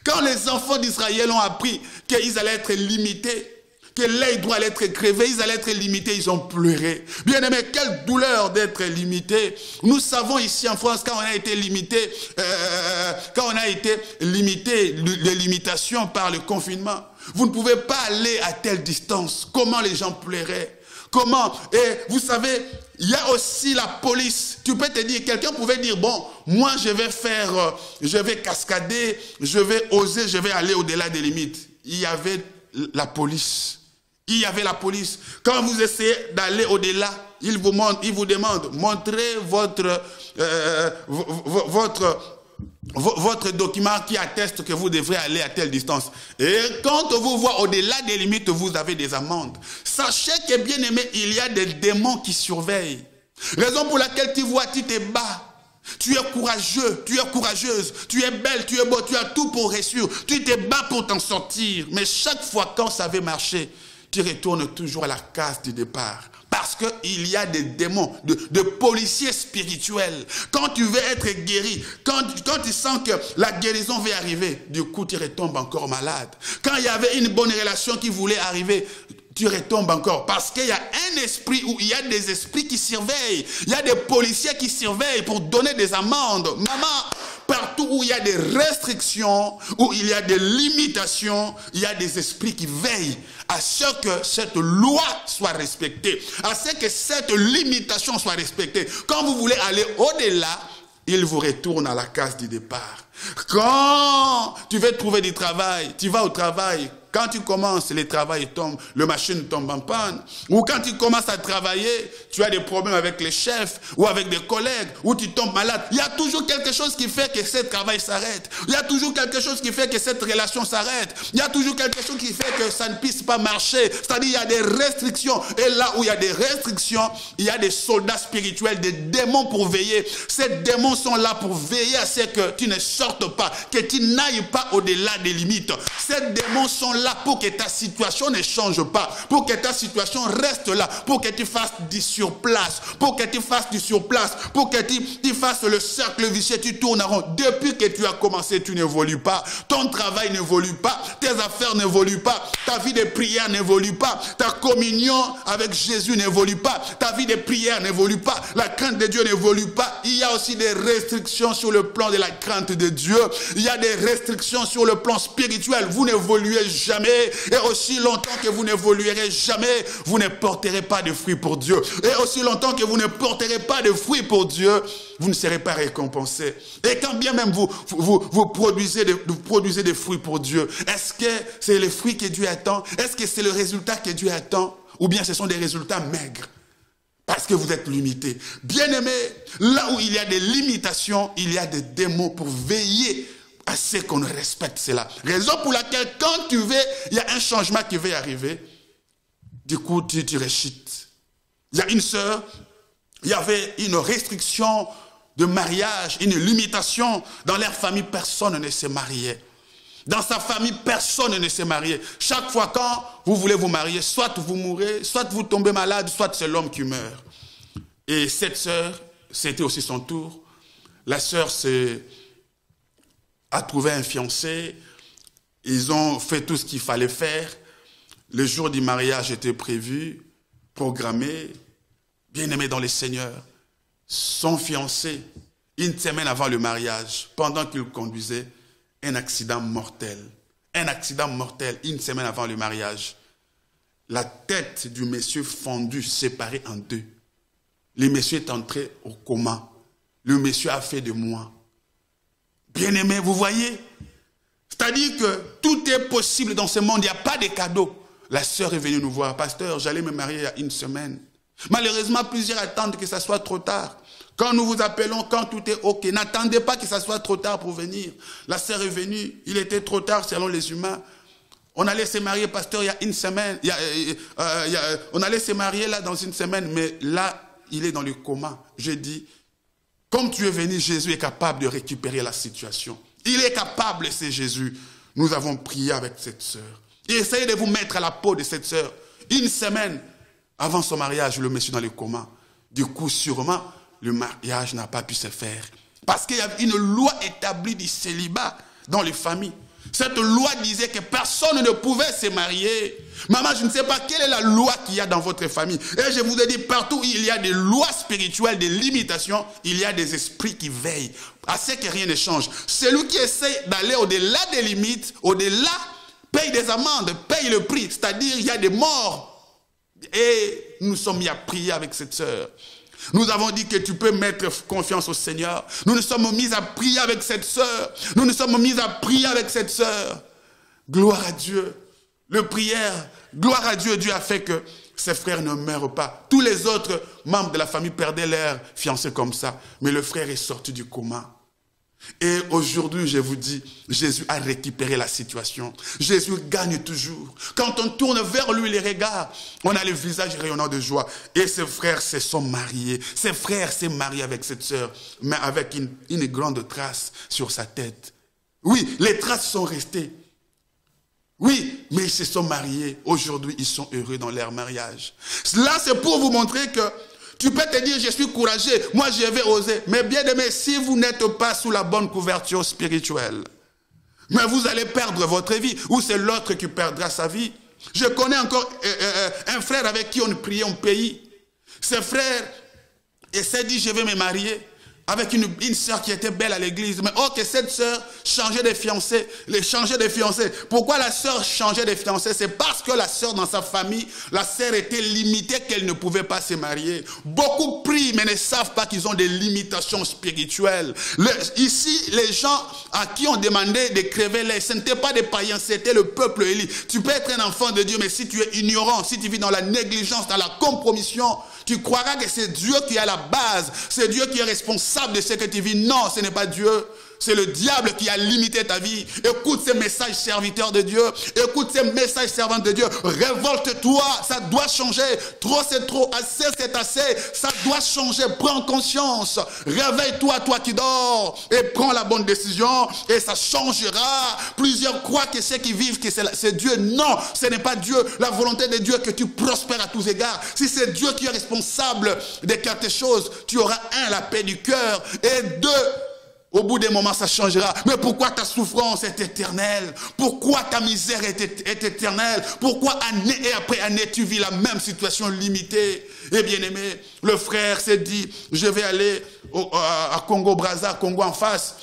quand les enfants d'Israël ont appris qu'ils allaient être limités, que l'œil doit être crevé, ils allaient être limités, ils ont pleuré. Bien aimé, quelle douleur d'être limité. Nous savons ici en France, quand on a été limité, les limitations par le confinement, vous ne pouvez pas aller à telle distance. Comment les gens pleuraient? Comment? Et vous savez, il y a aussi la police. Tu peux te dire, quelqu'un pouvait dire, bon, moi je vais cascader, je vais oser, je vais aller au-delà des limites. Il y avait la police. Il y avait la police. Quand vous essayez d'aller au-delà, il vous demande, montrez votre document qui atteste que vous devrez aller à telle distance. Et quand on vous voit au-delà des limites, vous avez des amendes. Sachez que, bien aimé, il y a des démons qui surveillent. Raison pour laquelle tu vois, tu te bats. Tu es courageux, tu es courageuse, tu es belle, tu es beau, tu as tout pour réussir. Tu te bats pour t'en sortir. Mais chaque fois quand ça veut marcher, tu retournes toujours à la case du départ. Parce qu'il y a des démons, de policiers spirituels. Quand tu veux être guéri, quand tu sens que la guérison va arriver, du coup tu retombes encore malade. Quand il y avait une bonne relation qui voulait arriver, tu retombes encore. Parce qu'il y a un esprit où il y a des esprits qui surveillent. Il y a des policiers qui surveillent pour donner des amendes. Maman, partout où il y a des restrictions, où il y a des limitations, il y a des esprits qui veillent à ce que cette loi soit respectée, à ce que cette limitation soit respectée. Quand vous voulez aller au-delà, il vous retourne à la case du départ. Quand tu veux trouver du travail, tu vas au travail. Quand tu commences, le travail tombe, la machine tombe en panne. Ou quand tu commences à travailler, tu as des problèmes avec les chefs ou avec des collègues, ou tu tombes malade. Il y a toujours quelque chose qui fait que ce travail s'arrête. Il y a toujours quelque chose qui fait que cette relation s'arrête. Il y a toujours quelque chose qui fait que ça ne puisse pas marcher. C'est-à-dire il y a des restrictions. Et là où il y a des restrictions, il y a des soldats spirituels, des démons pour veiller. Ces démons sont là pour veiller à ce que tu ne sortes pas, que tu n'ailles pas au-delà des limites. Ces démons sont là pour que ta situation ne change pas, pour que ta situation reste là, pour que tu fasses du surplace, pour que tu fasses le cercle vicieux, tu tournes en rond. Depuis que tu as commencé, tu n'évolues pas, ton travail n'évolue pas, tes affaires n'évoluent pas, ta vie de prière n'évolue pas, ta communion avec Jésus n'évolue pas, ta vie de prière n'évolue pas, la crainte de Dieu n'évolue pas. Il y a aussi des restrictions sur le plan de la crainte de Dieu, il y a des restrictions sur le plan spirituel. Vous n'évoluez jamais, et aussi longtemps que vous n'évoluerez jamais, vous ne porterez pas de fruits pour Dieu. Et aussi longtemps que vous ne porterez pas de fruits pour Dieu, vous ne serez pas récompensé. Et quand bien même vous produisez des fruits pour Dieu, est-ce que c'est les fruits que Dieu attend? Est-ce que c'est le résultat que Dieu attend? Ou bien ce sont des résultats maigres? Parce que vous êtes limité. Bien aimé, là où il y a des limitations, il y a des démons pour veiller à ce qu'on respecte cela. Raison pour laquelle, quand il y a un changement qui va arriver, du coup, tu réchites. Il y a une sœur, il y avait une restriction de mariage, une limitation. Dans leur famille, personne ne se mariait. Dans sa famille, personne ne s'est marié. Chaque fois quand vous voulez vous marier, soit vous mourrez, soit vous tombez malade, soit c'est l'homme qui meurt. Et cette sœur, c'était aussi son tour. La sœur a trouvé un fiancé. Ils ont fait tout ce qu'il fallait faire. Le jour du mariage était prévu, programmé. Bien-aimé dans le Seigneur, son fiancé, une semaine avant le mariage, pendant qu'il conduisait, un accident mortel. Un accident mortel, une semaine avant le mariage. La tête du monsieur fondue, séparée en deux. Le monsieur est entré au coma. Le monsieur a fait de moi. Bien-aimé, vous voyez? C'est-à-dire que tout est possible dans ce monde, il n'y a pas de cadeau. La sœur est venue nous voir. Pasteur, j'allais me marier il y a une semaine. Malheureusement, plusieurs attendent que ça soit trop tard. Quand nous vous appelons, quand tout est OK, n'attendez pas que ça soit trop tard pour venir. La sœur est venue, il était trop tard selon les humains. On allait se marier, pasteur, il y a une semaine. On allait se marier là dans une semaine, mais là, il est dans le coma. Je dis, comme tu es venu, Jésus est capable de récupérer la situation. Il est capable, c'est Jésus. Nous avons prié avec cette sœur. Et essayez de vous mettre à la peau de cette sœur. Une semaine avant son mariage, le monsieur dans le coma. Du coup, sûrement, le mariage n'a pas pu se faire. Parce qu'il y avait une loi établie du célibat dans les familles. Cette loi disait que personne ne pouvait se marier. Maman, je ne sais pas quelle est la loi qu'il y a dans votre famille. Et je vous ai dit, partout où il y a des lois spirituelles, des limitations, il y a des esprits qui veillent à ce que rien ne change. Celui qui essaie d'aller au-delà des limites, au-delà, paye des amendes, paye le prix. C'est-à-dire, il y a des morts. Et nous sommes mis à prier avec cette sœur. Nous avons dit que tu peux mettre confiance au Seigneur. Nous nous sommes mis à prier avec cette sœur. Nous nous sommes mis à prier avec cette sœur. Gloire à Dieu. Gloire à Dieu. Dieu a fait que ses frères ne meurent pas. Tous les autres membres de la famille perdaient leur fiancé comme ça. Mais le frère est sorti du coma. Et aujourd'hui, je vous dis, Jésus a récupéré la situation. Jésus gagne toujours. Quand on tourne vers lui les regards, on a le visage rayonnant de joie. Et ses frères se sont mariés. Ses frères s'est marié avec cette sœur, mais avec une grande trace sur sa tête. Oui, les traces sont restées. Oui, mais ils se sont mariés. Aujourd'hui, ils sont heureux dans leur mariage. Là, c'est pour vous montrer que tu peux te dire, je suis courageux, moi je vais oser. Mais bien aimé, si vous n'êtes pas sous la bonne couverture spirituelle, mais vous allez perdre votre vie, ou c'est l'autre qui perdra sa vie. Je connais encore un frère avec qui on priait en pays. Ce frère s'est dit, je vais me marier avec une sœur qui était belle à l'église. Mais oh, que cette sœur changeait de fiancé. Pourquoi la sœur changeait de fiancé? C'est parce que la sœur, dans sa famille, la sœur était limitée, qu'elle ne pouvait pas se marier. Beaucoup prient, mais ne savent pas qu'ils ont des limitations spirituelles. Ici, les gens à qui on demandait de crever l'œil, ce n'étaient pas des païens, c'était le peuple élu. Tu peux être un enfant de Dieu, mais si tu es ignorant, si tu vis dans la négligence, dans la compromission, tu croiras que c'est Dieu qui est à la base, c'est Dieu qui est responsable de ce que tu vis. Non, ce n'est pas Dieu. C'est le diable qui a limité ta vie. Écoute ces messages serviteurs de Dieu. Écoute ces messages servants de Dieu. Révolte-toi. Ça doit changer. Trop c'est trop. Assez c'est assez. Ça doit changer. Prends conscience. Réveille-toi, toi qui dors. Et prends la bonne décision. Et ça changera. Plusieurs croient que ceux qui vivent, que c'est Dieu. Non, ce n'est pas Dieu. La volonté de Dieu est que tu prospères à tous égards. Si c'est Dieu qui est responsable de quelque chose, tu auras la paix du cœur. Et deux, au bout des moments, ça changera. Mais pourquoi ta souffrance est éternelle? Pourquoi ta misère est éternelle? Pourquoi année et après année, tu vis la même situation limitée? Et bien aimé, le frère s'est dit, je vais aller à Congo-Brazza, Congo en face,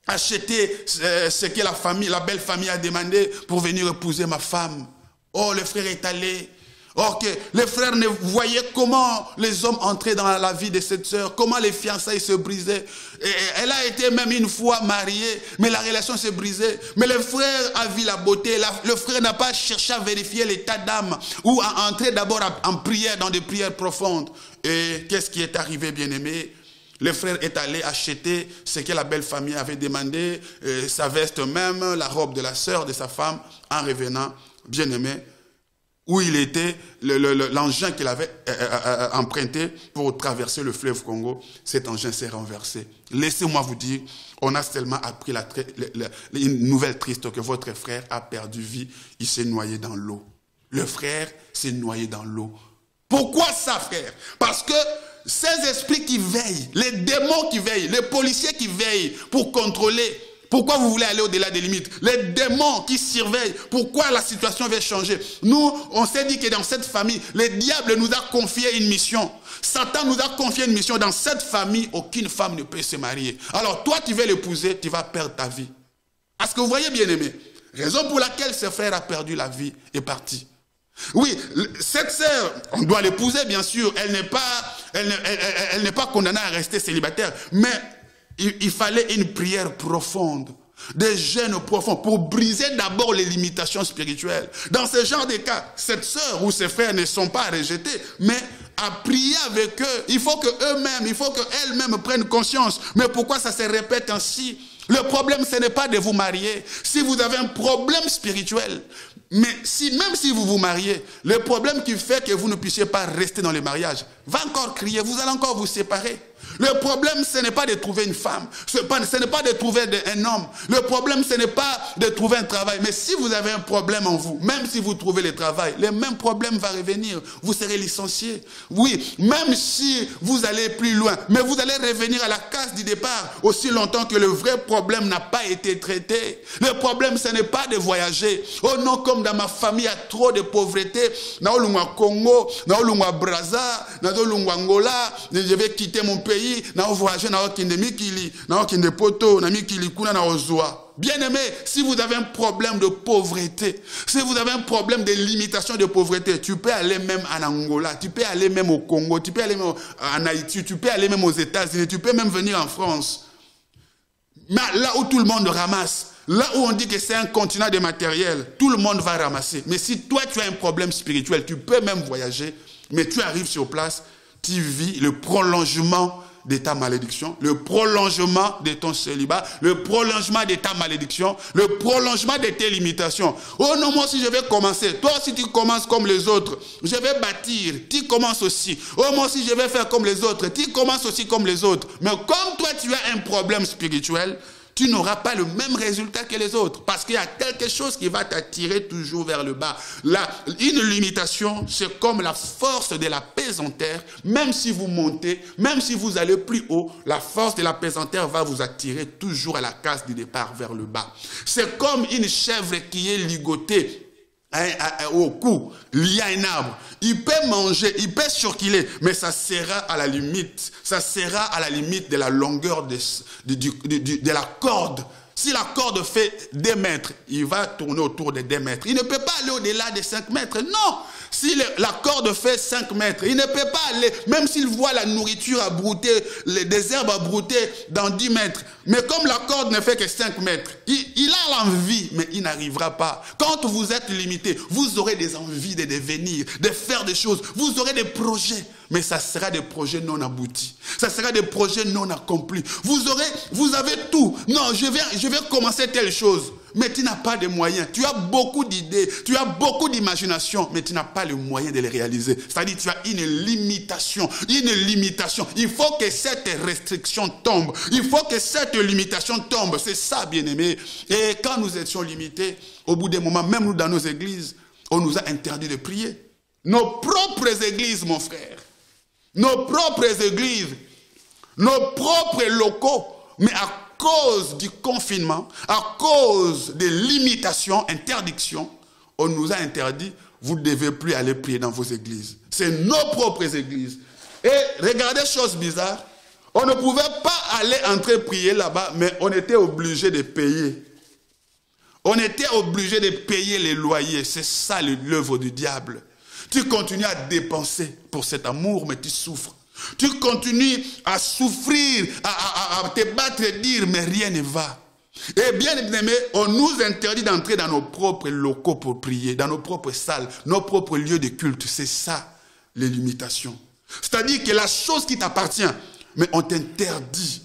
acheter ce que la belle famille a demandé pour venir épouser ma femme. Oh, le frère est allé. Ok, les frères ne voyaient comment les hommes entraient dans la vie de cette sœur, comment les fiançailles se brisaient. Et elle a été même une fois mariée, mais la relation s'est brisée. Mais le frère a vu la beauté. Le frère n'a pas cherché à vérifier l'état d'âme ou à entrer d'abord en prière, dans des prières profondes. Et qu'est-ce qui est arrivé, bien-aimé? Le frère est allé acheter ce que la belle famille avait demandé, sa veste même, la robe de la sœur de sa femme, en revenant, bien-aimé, où il était, l'engin qu'il avait emprunté pour traverser le fleuve Congo, cet engin s'est renversé. Laissez-moi vous dire, on a seulement appris une nouvelle triste que votre frère a perdu vie, il s'est noyé dans l'eau. Le frère s'est noyé dans l'eau. Pourquoi ça, frère? Parce que ces esprits qui veillent, les démons qui veillent, les policiers qui veillent pour contrôler, pourquoi vous voulez aller au-delà des limites? Les démons qui surveillent, pourquoi la situation va changer? Nous, on s'est dit que dans cette famille, le diable nous a confié une mission. Satan nous a confié une mission. Dans cette famille, aucune femme ne peut se marier. Alors toi, tu veux l'épouser, tu vas perdre ta vie. Est-ce que vous voyez, bien-aimé? Raison pour laquelle ce frère a perdu la vie est parti. Oui, cette sœur, on doit l'épouser, bien sûr. Elle n'est pas condamnée à rester célibataire. Mais il fallait une prière profonde, des jeûnes profonds pour briser d'abord les limitations spirituelles. Dans ce genre de cas, cette sœur ou ses frères ne sont pas rejetés, mais à prier avec eux. Il faut qu'elles-mêmes prennent conscience. Mais pourquoi ça se répète ainsi? Le problème, ce n'est pas de vous marier. Si vous avez un problème spirituel, mais même si vous vous mariez, le problème qui fait que vous ne puissiez pas rester dans le mariage va encore crier, vous allez encore vous séparer. Le problème, ce n'est pas de trouver une femme, ce n'est pas de trouver un homme. Le problème, ce n'est pas de trouver un travail. Mais si vous avez un problème en vous, même si vous trouvez le travail, le même problème va revenir. Vous serez licencié. Oui, même si vous allez plus loin, mais vous allez revenir à la case du départ aussi longtemps que le vrai problème n'a pas été traité. Le problème, ce n'est pas de voyager. Oh non, comme dans ma famille, il y a trop de pauvreté. Naolungwa Congo, Naolungwa Brazza, Naolungwa Angola, je vais quitter mon pays. Bien-aimé, si vous avez un problème de pauvreté, si vous avez un problème de limitation de pauvreté, tu peux aller même en Angola, tu peux aller même au Congo, tu peux aller même en Haïti, tu peux aller même aux États-Unis, tu peux même venir en France. Mais là où tout le monde ramasse, là où on dit que c'est un continent de matériel, tout le monde va ramasser. Mais si toi tu as un problème spirituel, tu peux même voyager, mais tu arrives sur place, tu vis le prolongement de ta malédiction, le prolongement de ton célibat, le prolongement de ta malédiction, le prolongement de tes limitations. Oh non, moi aussi je vais commencer. Toi aussi tu commences comme les autres. Je vais bâtir, tu commences aussi. Oh moi aussi je vais faire comme les autres. Tu commences aussi comme les autres. Mais comme toi tu as un problème spirituel, tu n'auras pas le même résultat que les autres. Parce qu'il y a quelque chose qui va t'attirer toujours vers le bas. Une limitation, c'est comme la force de la pesanteur. Même si vous montez, même si vous allez plus haut, la force de la pesanteur va vous attirer toujours à la case du départ vers le bas. C'est comme une chèvre qui est ligotée au cou, lié à un arbre. Il peut manger, il peut circuler, mais ça sera à la limite. Ça sera à la limite de la longueur de la corde. Si la corde fait 2 mètres, il va tourner autour de 2 mètres. Il ne peut pas aller au-delà de 5 mètres. Non! Si la corde fait 5 mètres, il ne peut pas aller, même s'il voit la nourriture à brouter, des herbes à brouter dans 10 mètres. Mais comme la corde ne fait que 5 mètres, il a l'envie, mais il n'arrivera pas. Quand vous êtes limité, vous aurez des envies de devenir, de faire des choses. Vous aurez des projets, mais ça sera des projets non aboutis. Ça sera des projets non accomplis. Vous avez tout. Non, je vais commencer telle chose. Mais tu n'as pas de moyens. Tu as beaucoup d'idées, tu as beaucoup d'imagination, mais tu n'as pas le moyen de les réaliser. C'est-à-dire que tu as une limitation, une limitation. Il faut que cette restriction tombe. Il faut que cette limitation tombe. C'est ça, bien-aimé. Et quand nous étions limités, au bout d'un moment, même nous dans nos églises, on nous a interdit de prier. Nos propres églises, mon frère. Nos propres églises. Nos propres locaux. Mais à cause du confinement, à cause des limitations, interdictions, on nous a interdit, vous ne devez plus aller prier dans vos églises. C'est nos propres églises. Et regardez, chose bizarre, on ne pouvait pas aller entrer prier là-bas, mais on était obligé de payer. On était obligé de payer les loyers. C'est ça l'œuvre du diable. Tu continues à dépenser pour cet amour, mais tu souffres. Tu continues à souffrir, à te battre et dire, mais rien ne va. Et bien aimé, on nous interdit d'entrer dans nos propres locaux pour prier, dans nos propres salles, nos propres lieux de culte. C'est ça, les limitations. C'est-à-dire que la chose qui t'appartient, mais on t'interdit.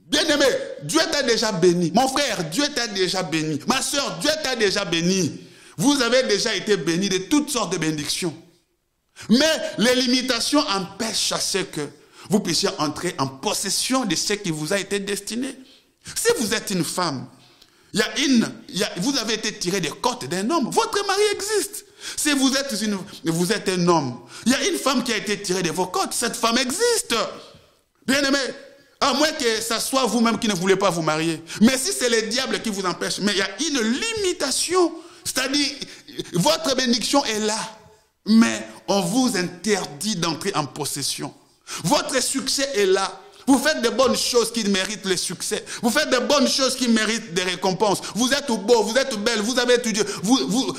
Bien aimé, Dieu t'a déjà béni. Mon frère, Dieu t'a déjà béni. Ma soeur, Dieu t'a déjà béni. Vous avez déjà été béni de toutes sortes de bénédictions. Mais les limitations empêchent à ce que vous puissiez entrer en possession de ce qui vous a été destiné. Si vous êtes une femme, vous avez été tiré des côtes d'un homme, votre mari existe. Si vous êtes un homme, il y a une femme qui a été tirée de vos côtes. Cette femme existe. Bien-aimé, à moins que ce soit vous-même qui ne voulez pas vous marier. Mais si c'est le diable qui vous empêche, mais il y a une limitation. C'est-à-dire, votre bénédiction est là, mais on vous interdit d'entrer en possession. Votre succès est là. Vous faites de bonnes choses qui méritent le succès. Vous faites de bonnes choses qui méritent des récompenses. Vous êtes beau, vous êtes belle, vous avez étudié.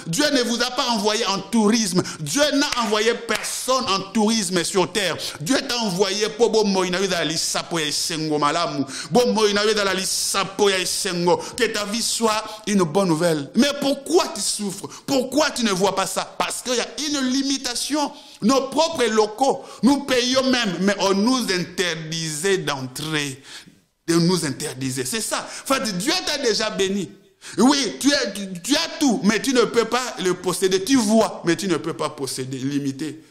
Dieu ne vous a pas envoyé en tourisme. Dieu n'a envoyé personne en tourisme sur terre. Dieu t'a envoyé pour que ta vie soit une bonne nouvelle. Mais pourquoi tu souffres? Pourquoi tu ne vois pas ça? Parce qu'il y a une limitation. Nos propres locaux, nous payons même, mais on nous interdisait d'entrer. On nous interdisait. C'est ça. En fait, Dieu t'a déjà béni. Oui, tu as tout, mais tu ne peux pas le posséder. Tu vois, mais tu ne peux pas posséder, limité.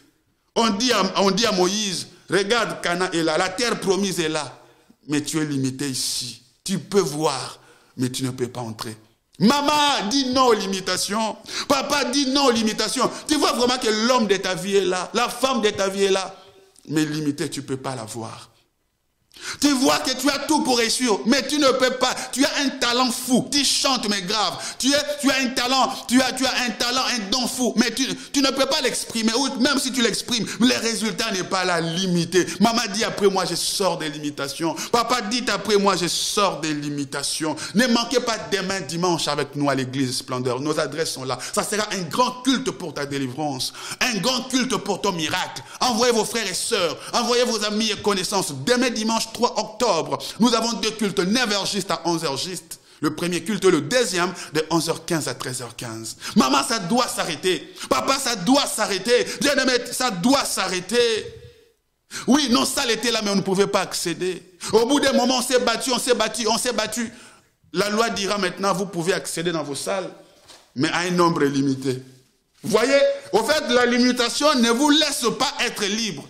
On dit à Moïse, regarde, Canaan est là, la terre promise est là, mais tu es limité ici. Tu peux voir, mais tu ne peux pas entrer. Maman dit non aux limitations. Papa dit non aux limitations. Tu vois vraiment que l'homme de ta vie est là. La femme de ta vie est là. Mais limité, tu ne peux pas la voir. Tu vois que tu as tout pour réussir, mais tu ne peux pas. Tu as un talent fou. Tu chantes, mais grave. Tu as un talent, tu as un talent, un don fou, mais tu ne peux pas l'exprimer. Ou même si tu l'exprimes, le résultat n'est pas là, limité. Maman dit après moi, je sors des limitations. Papa dit après moi, je sors des limitations. Ne manquez pas demain dimanche avec nous à l'église Splendeur. Nos adresses sont là. Ça sera un grand culte pour ta délivrance. Un grand culte pour ton miracle. Envoyez vos frères et sœurs. Envoyez vos amis et connaissances. Demain dimanche 3 octobre, nous avons 2 cultes, 9h juste à 11h juste. Le premier culte, le deuxième, de 11h15 à 13h15. Maman, ça doit s'arrêter. Papa, ça doit s'arrêter. Bien-aimé, ça doit s'arrêter. Oui, nos salles étaient là, mais on ne pouvait pas accéder. Au bout d'un moment, on s'est battu, on s'est battu, on s'est battu. La loi dira maintenant, vous pouvez accéder dans vos salles, mais à un nombre limité. Vous voyez, au fait, la limitation ne vous laisse pas être libre.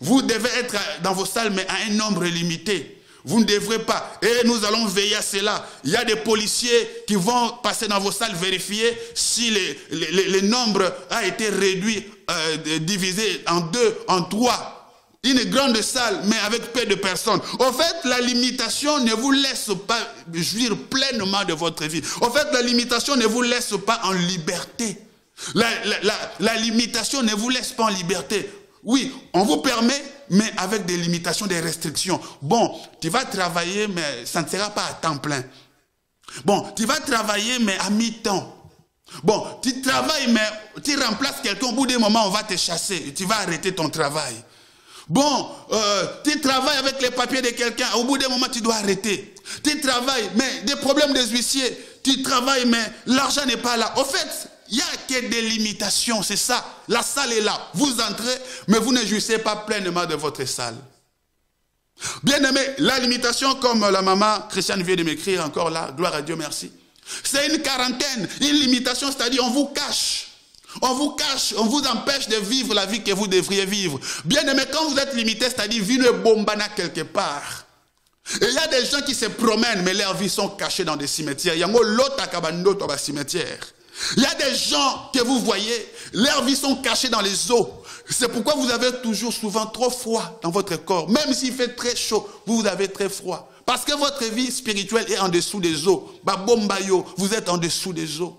Vous devez être dans vos salles, mais à un nombre limité. Vous ne devrez pas. Et nous allons veiller à cela. Il y a des policiers qui vont passer dans vos salles, vérifier si le nombre a été réduit, divisé en 2, en 3. Une grande salle, mais avec peu de personnes. Au fait, la limitation ne vous laisse pas jouir pleinement de votre vie. Au fait, la limitation ne vous laisse pas en liberté. La limitation ne vous laisse pas en liberté. Oui, on vous permet, mais avec des limitations, des restrictions. Bon, tu vas travailler, mais ça ne sera pas à temps plein. Bon, tu vas travailler, mais à mi-temps. Bon, tu travailles, mais tu remplaces quelqu'un. Au bout d'un moment, on va te chasser. Et tu vas arrêter ton travail. Bon, tu travailles avec les papiers de quelqu'un. Au bout d'un moment, tu dois arrêter. Tu travailles, mais des problèmes des huissiers. Tu travailles, mais l'argent n'est pas là. Au fait, il n'y a que des limitations, c'est ça. La salle est là. Vous entrez, mais vous ne jouissez pas pleinement de votre salle. Bien aimé, la limitation, comme la maman Christiane vient de m'écrire encore là, gloire à Dieu, merci. C'est une quarantaine, une limitation, c'est-à-dire on vous cache. On vous cache, on vous empêche de vivre la vie que vous devriez vivre. Bien aimé, quand vous êtes limité, c'est-à-dire vivre une bombana quelque part. Et il y a des gens qui se promènent, mais leurs vies sont cachées dans des cimetières. Il y a l'autre cabano dans un cimetière. Il y a des gens que vous voyez, leurs vies sont cachées dans les eaux. C'est pourquoi vous avez toujours souvent trop froid dans votre corps. Même s'il fait très chaud, vous avez très froid. Parce que votre vie spirituelle est en dessous des eaux. Babombayo, vous êtes en dessous des eaux.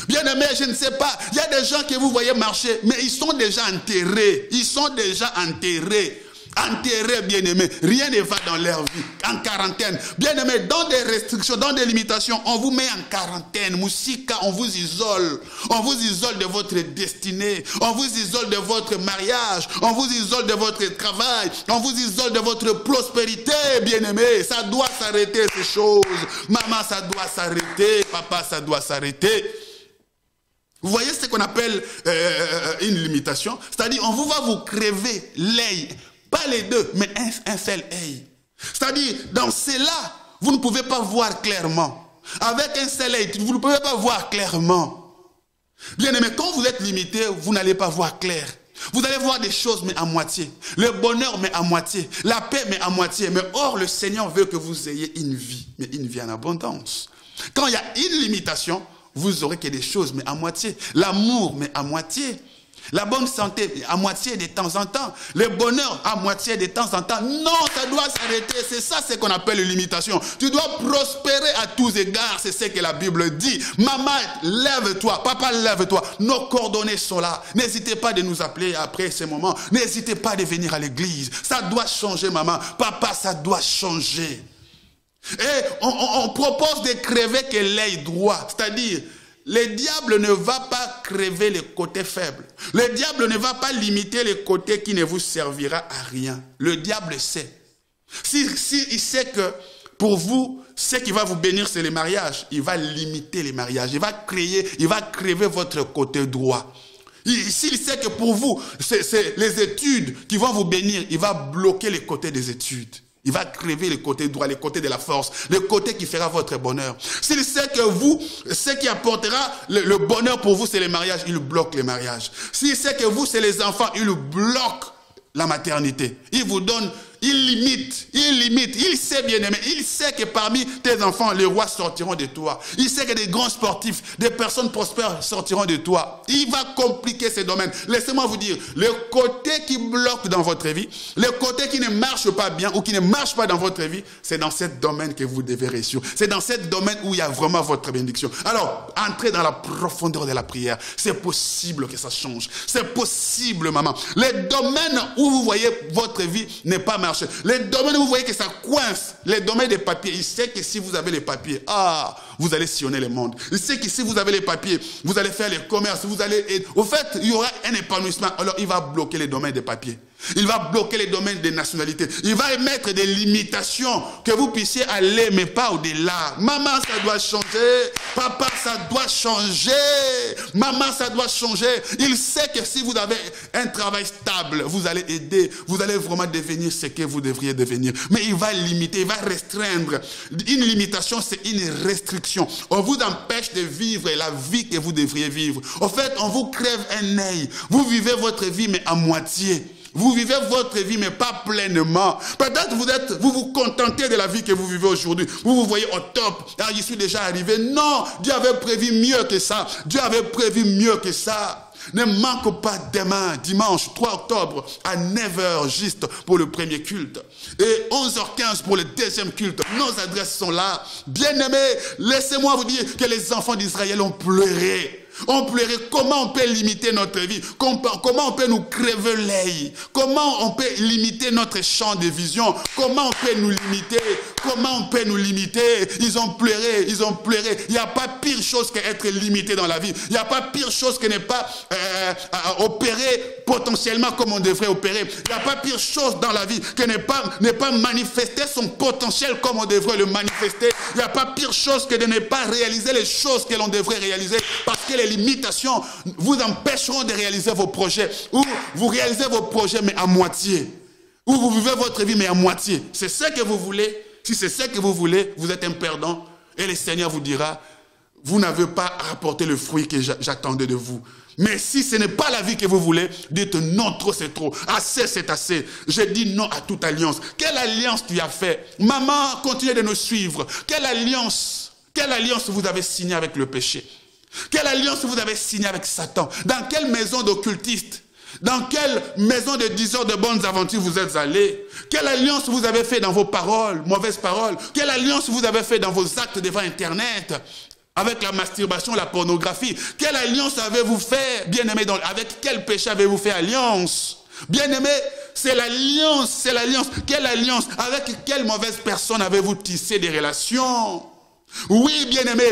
Bien aimé, je ne sais pas. Il y a des gens que vous voyez marcher, mais ils sont déjà enterrés. Ils sont déjà enterrés. Enterrés, bien-aimés. Rien ne va dans leur vie. En quarantaine. Bien-aimés, dans des restrictions, dans des limitations, on vous met en quarantaine. Moussika, on vous isole. On vous isole de votre destinée. On vous isole de votre mariage. On vous isole de votre travail. On vous isole de votre prospérité, bien-aimés. Ça doit s'arrêter, ces choses. Maman, ça doit s'arrêter. Papa, ça doit s'arrêter. Vous voyez ce qu'on appelle une limitation? C'est-à-dire, on va vous crever l'œil. Pas les deux, mais un seul œil. C'est-à-dire, dans cela, vous ne pouvez pas voir clairement. Avec un seul œil, vous ne pouvez pas voir clairement. Bien aimé, quand vous êtes limité, vous n'allez pas voir clair. Vous allez voir des choses, mais à moitié. Le bonheur, mais à moitié. La paix, mais à moitié. Mais or, le Seigneur veut que vous ayez une vie, mais une vie en abondance. Quand il y a une limitation, vous aurez que des choses, mais à moitié. L'amour, mais à moitié. La bonne santé, à moitié de temps en temps. Le bonheur, à moitié de temps en temps. Non, ça doit s'arrêter. C'est ça ce qu'on appelle l'imitation. Tu dois prospérer à tous égards. C'est ce que la Bible dit. Maman, lève-toi. Papa, lève-toi. Nos coordonnées sont là. N'hésitez pas de nous appeler après ces moments. N'hésitez pas de venir à l'église. Ça doit changer, maman. Papa, ça doit changer. Et on propose de crever que l'œil droit. C'est-à-dire, le diable ne va pas crever les côtés faibles. Le diable ne va pas limiter les côtés qui ne vous servira à rien. Le diable sait. Il sait que pour vous, ce qui va vous bénir, c'est les mariages. Il va limiter les mariages. Il va crever votre côté droit. S'il sait que pour vous, c'est les études qui vont vous bénir, il va bloquer les côtés des études. Il va crever le côté droit, le côté de la force, le côté qui fera votre bonheur. S'il sait que vous, ce qui apportera le bonheur pour vous, c'est les mariages, il bloque les mariages. S'il sait que vous, c'est les enfants, il bloque la maternité. Il vous donne, il limite. Il sait bien aimé, il sait que parmi tes enfants, les rois sortiront de toi. Il sait que des grands sportifs, des personnes prospères sortiront de toi. Il va compliquer ces domaines. Laissez-moi vous dire, le côté qui bloque dans votre vie, le côté qui ne marche pas bien ou qui ne marche pas dans votre vie, c'est dans ce domaine que vous devez réussir. C'est dans ce domaine où il y a vraiment votre bénédiction. Alors, entrez dans la profondeur de la prière. C'est possible que ça change. C'est possible, maman. Les domaines où vous voyez votre vie n'est pas marché. Les domaines où vous voyez que ça coince, les domaines des papiers, il sait que si vous avez les papiers, vous allez sillonner le monde. Il sait que si vous avez les papiers, vous allez faire les commerces, vous allez... Au fait, il y aura un épanouissement. Alors, il va bloquer les domaines des papiers. Il va bloquer les domaines des nationalités. Il va émettre des limitations que vous puissiez aller, mais pas au-delà. Maman, ça doit changer. Papa, ça doit changer. Maman, ça doit changer. Il sait que si vous avez un travail stable, vous allez aider. Vous allez vraiment devenir ce que vous devriez devenir. Mais il va limiter, il va restreindre. Une limitation, c'est une restriction. On vous empêche de vivre la vie que vous devriez vivre. En fait, on vous crève un œil. Vous vivez votre vie, mais à moitié. Vous vivez votre vie, mais pas pleinement. Peut-être vous vous contentez de la vie que vous vivez aujourd'hui. Vous vous voyez au top. Je suis déjà arrivé. Non, Dieu avait prévu mieux que ça. Dieu avait prévu mieux que ça. Ne manque pas demain, dimanche 3 octobre, à 9h juste pour le premier culte. Et 11h15 pour le deuxième culte. Nos adresses sont là. Bien-aimés, laissez-moi vous dire que les enfants d'Israël ont pleuré. On pleurait. Comment on peut limiter notre vie? Comment on peut nous crever l'œil? Comment on peut limiter notre champ de vision? Comment on peut nous limiter? Comment on peut nous limiter? Ils ont pleuré, ils ont pleuré. Il n'y a pas pire chose qu'être limité dans la vie. Il n'y a pas pire chose que ne pas opérer potentiellement comme on devrait opérer. Il n'y a pas pire chose dans la vie que ne pas manifester son potentiel comme on devrait le manifester. Il n'y a pas pire chose que de ne pas réaliser les choses que l'on devrait réaliser, parce que les limitations vous empêcheront de réaliser vos projets, ou vous réalisez vos projets mais à moitié, ou vous vivez votre vie mais à moitié. C'est ce que vous voulez. Si c'est ce que vous voulez, vous êtes un perdant, et le Seigneur vous dira, vous n'avez pas rapporté le fruit que j'attendais de vous. Mais si ce n'est pas la vie que vous voulez, dites non, trop c'est trop, assez c'est assez. Je dis non à toute alliance. Quelle alliance tu as fait? Maman, continuez de nous suivre. Quelle alliance vous avez signée avec le péché? Quelle alliance vous avez signée avec Satan? Dans quelle maison d'occultistes? Dans quelle maison de diseurs de bonnes aventures vous êtes allés? Quelle alliance vous avez fait dans vos paroles, mauvaises paroles? Quelle alliance vous avez fait dans vos actes devant Internet? Avec la masturbation, la pornographie? Quelle alliance avez-vous fait, bien-aimé? Avec quel péché avez-vous fait alliance? Bien-aimé, c'est l'alliance, c'est l'alliance. Quelle alliance? Avec quelle mauvaise personne avez-vous tissé des relations? Oui, bien-aimé,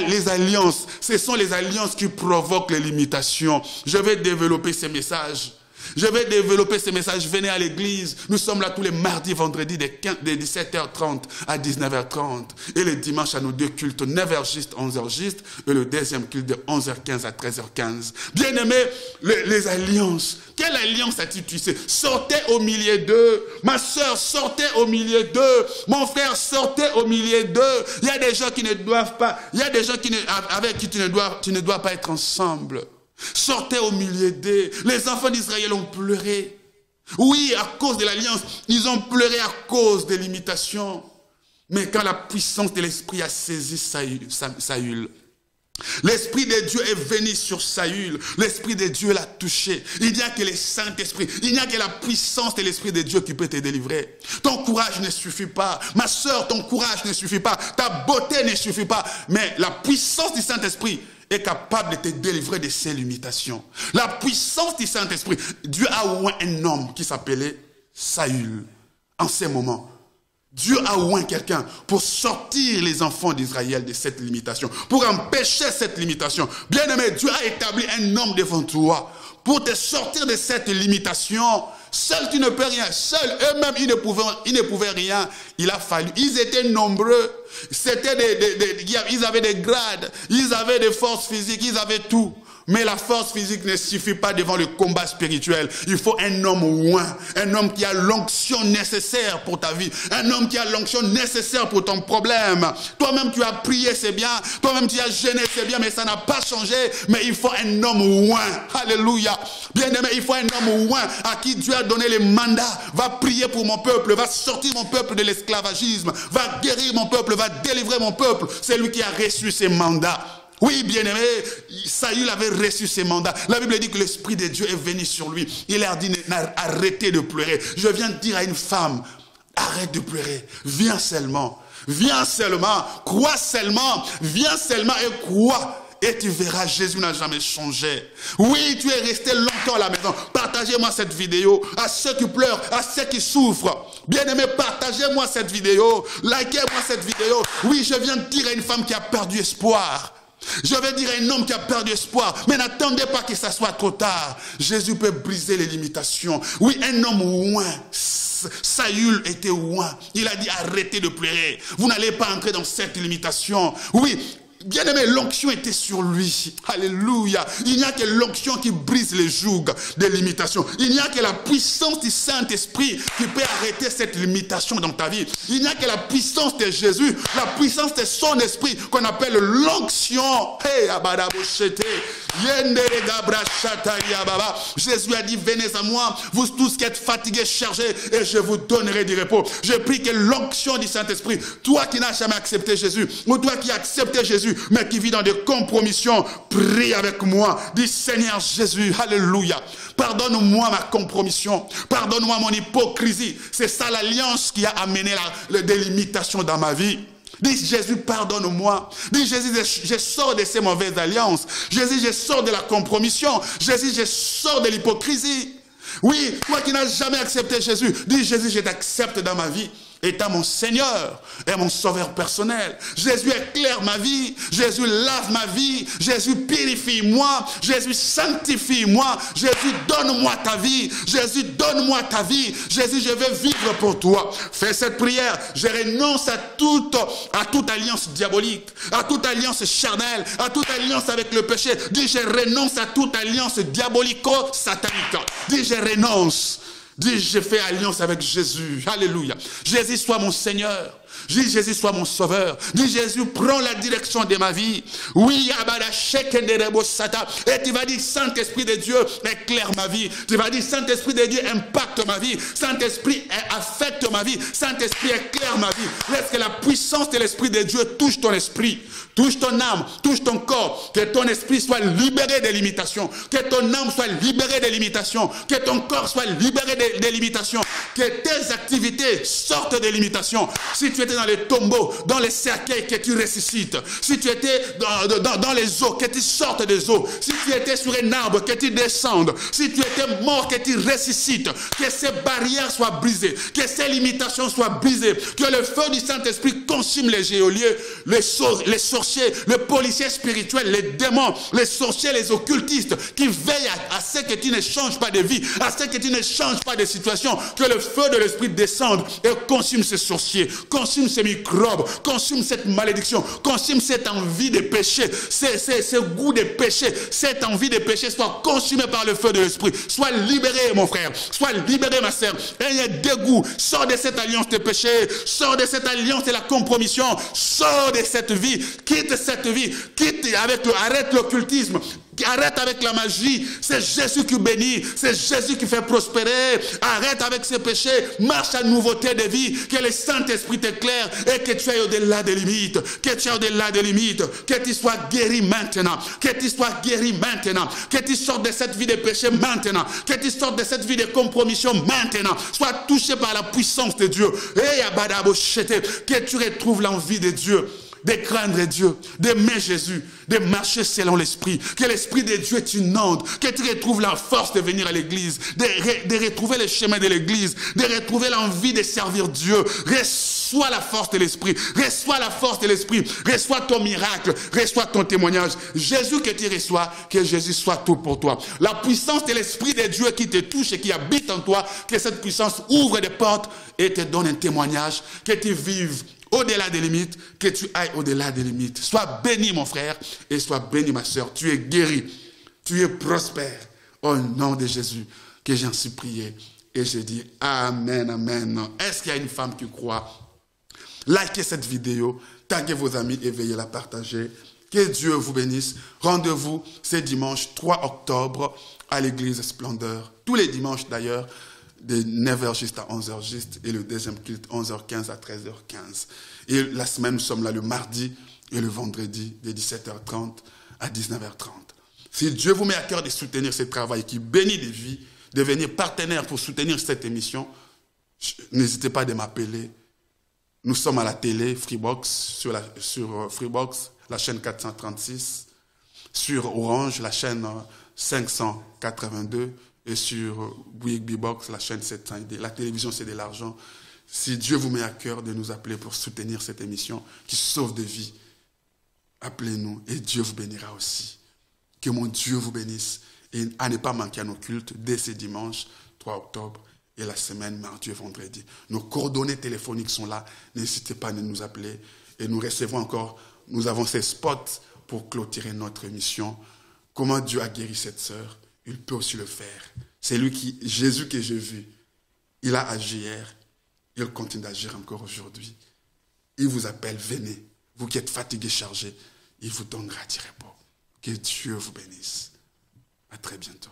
les alliances, ce sont les alliances qui provoquent les limitations. Je vais développer ces messages. Venez à l'église. Nous sommes là tous les mardis, vendredis de 17h30 à 19h30. Et le dimanche à nos deux cultes, 9h juste, 11h juste. Et le deuxième culte de 11h15 à 13h15. Bien-aimés, les alliances. Quelle alliance as-tu tissé? Sortez au milieu d'eux. Ma soeur, sortez au milieu d'eux. Mon frère, sortez au milieu d'eux. Il y a des gens qui ne doivent pas, il y a des gens avec qui tu ne dois pas être ensemble. Sortez au milieu d'eux. Les enfants d'Israël ont pleuré. Oui, à cause de l'alliance. Ils ont pleuré à cause des limitations. Mais quand la puissance de l'esprit a saisi Saül, L'Esprit de Dieu est venu sur Saül. L'Esprit de Dieu l'a touché. Il n'y a que le Saint-Esprit. Il n'y a que la puissance de l'Esprit de Dieu qui peut te délivrer. Ton courage ne suffit pas. Ma sœur, ton courage ne suffit pas. Ta beauté ne suffit pas. Mais la puissance du Saint-Esprit est capable de te délivrer de ces limitations. La puissance du Saint-Esprit. Dieu a oint un homme qui s'appelait Saül. En ces moments, Dieu a oint quelqu'un pour sortir les enfants d'Israël de cette limitation, pour empêcher cette limitation. Bien-aimé, Dieu a établi un homme devant toi pour te sortir de cette limitation. Seul tu ne peux rien. Seuls eux-mêmes, ils ne pouvaient rien. Il a fallu. Ils étaient nombreux. Ils avaient des grades, ils avaient des forces physiques, ils avaient tout. Mais la force physique ne suffit pas devant le combat spirituel. Il faut un homme oint, un homme qui a l'onction nécessaire pour ta vie, un homme qui a l'onction nécessaire pour ton problème. Toi-même tu as prié, c'est bien, toi-même tu as gêné, c'est bien, mais ça n'a pas changé. Mais il faut un homme oint. Alléluia. Bien-aimé, il faut un homme oint à qui Dieu a donné les mandats. Va prier pour mon peuple, va sortir mon peuple de l'esclavagisme, va guérir mon peuple, va délivrer mon peuple. C'est lui qui a reçu ces mandats. Oui, bien-aimé, Saül avait reçu ses mandats. La Bible dit que l'Esprit de Dieu est venu sur lui. Il a dit, arrêtez de pleurer. Je viens de dire à une femme, arrête de pleurer. Viens seulement, crois seulement, viens seulement et crois. Et tu verras, Jésus n'a jamais changé. Oui, tu es resté longtemps à la maison. Partagez-moi cette vidéo à ceux qui pleurent, à ceux qui souffrent. Bien-aimé, partagez-moi cette vidéo. Likez-moi cette vidéo. Oui, je viens de dire à une femme qui a perdu espoir. Je vais dire à un homme qui a perdu espoir, mais n'attendez pas que ça soit trop tard. Jésus peut briser les limitations. Oui, un homme oint. Saül était oint. Il a dit arrêtez de pleurer. Vous n'allez pas entrer dans cette limitation. Oui. Bien-aimé, l'onction était sur lui. Alléluia. Il n'y a que l'onction qui brise les jougs des limitations. Il n'y a que la puissance du Saint-Esprit qui peut arrêter cette limitation dans ta vie. Il n'y a que la puissance de Jésus, la puissance de son esprit qu'on appelle l'onction. Hey, Jésus a dit, venez à moi, vous tous qui êtes fatigués, chargés, et je vous donnerai du repos. Je prie que l'onction du Saint-Esprit, toi qui n'as jamais accepté Jésus, ou toi qui as accepté Jésus, mais qui vit dans des compromissions, prie avec moi. Dis Seigneur Jésus, alléluia. Pardonne-moi ma compromission. Pardonne-moi mon hypocrisie. C'est ça l'alliance qui a amené la délimitation dans ma vie. Dis Jésus, pardonne-moi. Dis Jésus, je sors de ces mauvaises alliances. Jésus, je sors de la compromission. Jésus, je sors de l'hypocrisie. Oui, toi qui n'as jamais accepté Jésus, dis Jésus, je t'accepte dans ma vie. Étant mon Seigneur et mon Sauveur personnel. Jésus éclaire ma vie. Jésus lave ma vie. Jésus purifie-moi. Jésus sanctifie-moi. Jésus donne-moi ta vie. Jésus donne-moi ta vie. Jésus, je veux vivre pour toi. Fais cette prière. Je renonce à toute alliance diabolique, à toute alliance charnelle, à toute alliance avec le péché. Dis, je renonce à toute alliance diabolico-satanique. Dis, je renonce. Dis, je fais alliance avec Jésus. Alléluia. Jésus soit mon Seigneur. Dis, Jésus soit mon sauveur. Dis, Jésus, prends la direction de ma vie. Oui, et tu vas dire, Saint-Esprit de Dieu, éclaire ma vie. Tu vas dire, Saint-Esprit de Dieu, impacte ma vie. Saint-Esprit, affecte ma vie. Saint-Esprit, éclaire ma vie. Laisse que la puissance de l'Esprit de Dieu touche ton esprit, touche ton âme, touche ton corps. Que ton esprit soit libéré des limitations. Que ton âme soit libérée des limitations. Que ton corps soit libéré des limitations. Que tes activités sortent des limitations. Si tu étais dans les tombeaux, dans les cercueils, que tu ressuscites. Si tu étais dans les eaux, que tu sortes des eaux. Si tu étais sur un arbre, que tu descendes. Si tu étais mort, que tu ressuscites. Que ces barrières soient brisées. Que ces limitations soient brisées. Que le feu du Saint-Esprit consume les geôliers, les sorciers, les policiers spirituels, les démons, les sorciers, les occultistes qui veillent à ce que tu ne changes pas de vie, à ce que tu ne changes pas de situation. Que le feu de l'Esprit descende et consume ces sorciers, consume ces microbes, consume cette malédiction, consume cette envie de péché, ce goût de péché, cette envie de péché soit consumée par le feu de l'Esprit. Sois libéré, mon frère, sois libéré, ma sœur. Ayez dégoût, sors de cette alliance de péché, sors de cette alliance de la compromission, sors de cette vie, quitte cette vie, arrête l'occultisme, Arrête avec la magie. C'est Jésus qui bénit. C'est Jésus qui fait prospérer. Arrête avec ses péchés. Marche à nouveauté de vie. Que le Saint-Esprit t'éclaire et que tu ailles au-delà des limites. Que tu ailles au-delà des limites. Que tu sois guéri maintenant. Que tu sois guéri maintenant. Que tu sortes de cette vie de péché maintenant. Que tu sortes de cette vie de compromission maintenant. Sois touché par la puissance de Dieu. Que tu retrouves l'envie de Dieu, de craindre Dieu, d'aimer Jésus, de marcher selon l'Esprit. Que l'Esprit de Dieu t'inonde, que tu retrouves la force de venir à l'église, de retrouver le chemin de l'église, de retrouver l'envie de servir Dieu. Reçois la force de l'Esprit, reçois la force de l'Esprit, reçois ton miracle, reçois ton témoignage. Jésus que tu reçois, que Jésus soit tout pour toi. La puissance de l'Esprit de Dieu qui te touche et qui habite en toi, que cette puissance ouvre des portes et te donne un témoignage, que tu vives au-delà des limites, que tu ailles au-delà des limites. Sois béni, mon frère, et sois béni, ma soeur. Tu es guéri, tu es prospère. Au nom de Jésus, que j'en suis prié. Et je dis Amen, Amen. Est-ce qu'il y a une femme qui croit? Likez cette vidéo, taguez vos amis et veuillez la partager. Que Dieu vous bénisse. Rendez-vous ce dimanche 3 octobre à l'église Splendeur. Tous les dimanches d'ailleurs, de 9h juste à 11h juste, et le deuxième culte 11h15 à 13h15. Et la semaine, nous sommes là le mardi et le vendredi de 17h30 à 19h30. Si Dieu vous met à cœur de soutenir ce travail qui bénit des vies, devenir partenaire pour soutenir cette émission, n'hésitez pas à m'appeler. Nous sommes à la télé, Freebox, sur Freebox, la chaîne 436, sur Orange, la chaîne 582, et sur Bouygues Box, la chaîne 700. La télévision, c'est de l'argent. Si Dieu vous met à cœur de nous appeler pour soutenir cette émission qui sauve des vies, appelez-nous et Dieu vous bénira aussi. Que mon Dieu vous bénisse et à ne pas manquer à nos cultes dès ce dimanche 3 octobre et la semaine mardi et vendredi. Nos coordonnées téléphoniques sont là. N'hésitez pas à nous appeler et nous recevons encore, nous avons ces spots pour clôturer notre émission. Comment Dieu a guéri cette sœur? Il peut aussi le faire. C'est lui qui, Jésus que j'ai vu, il a agi hier, il continue d'agir encore aujourd'hui. Il vous appelle, venez. Vous qui êtes fatigués, chargés, il vous donnera du repos. Que Dieu vous bénisse. À très bientôt.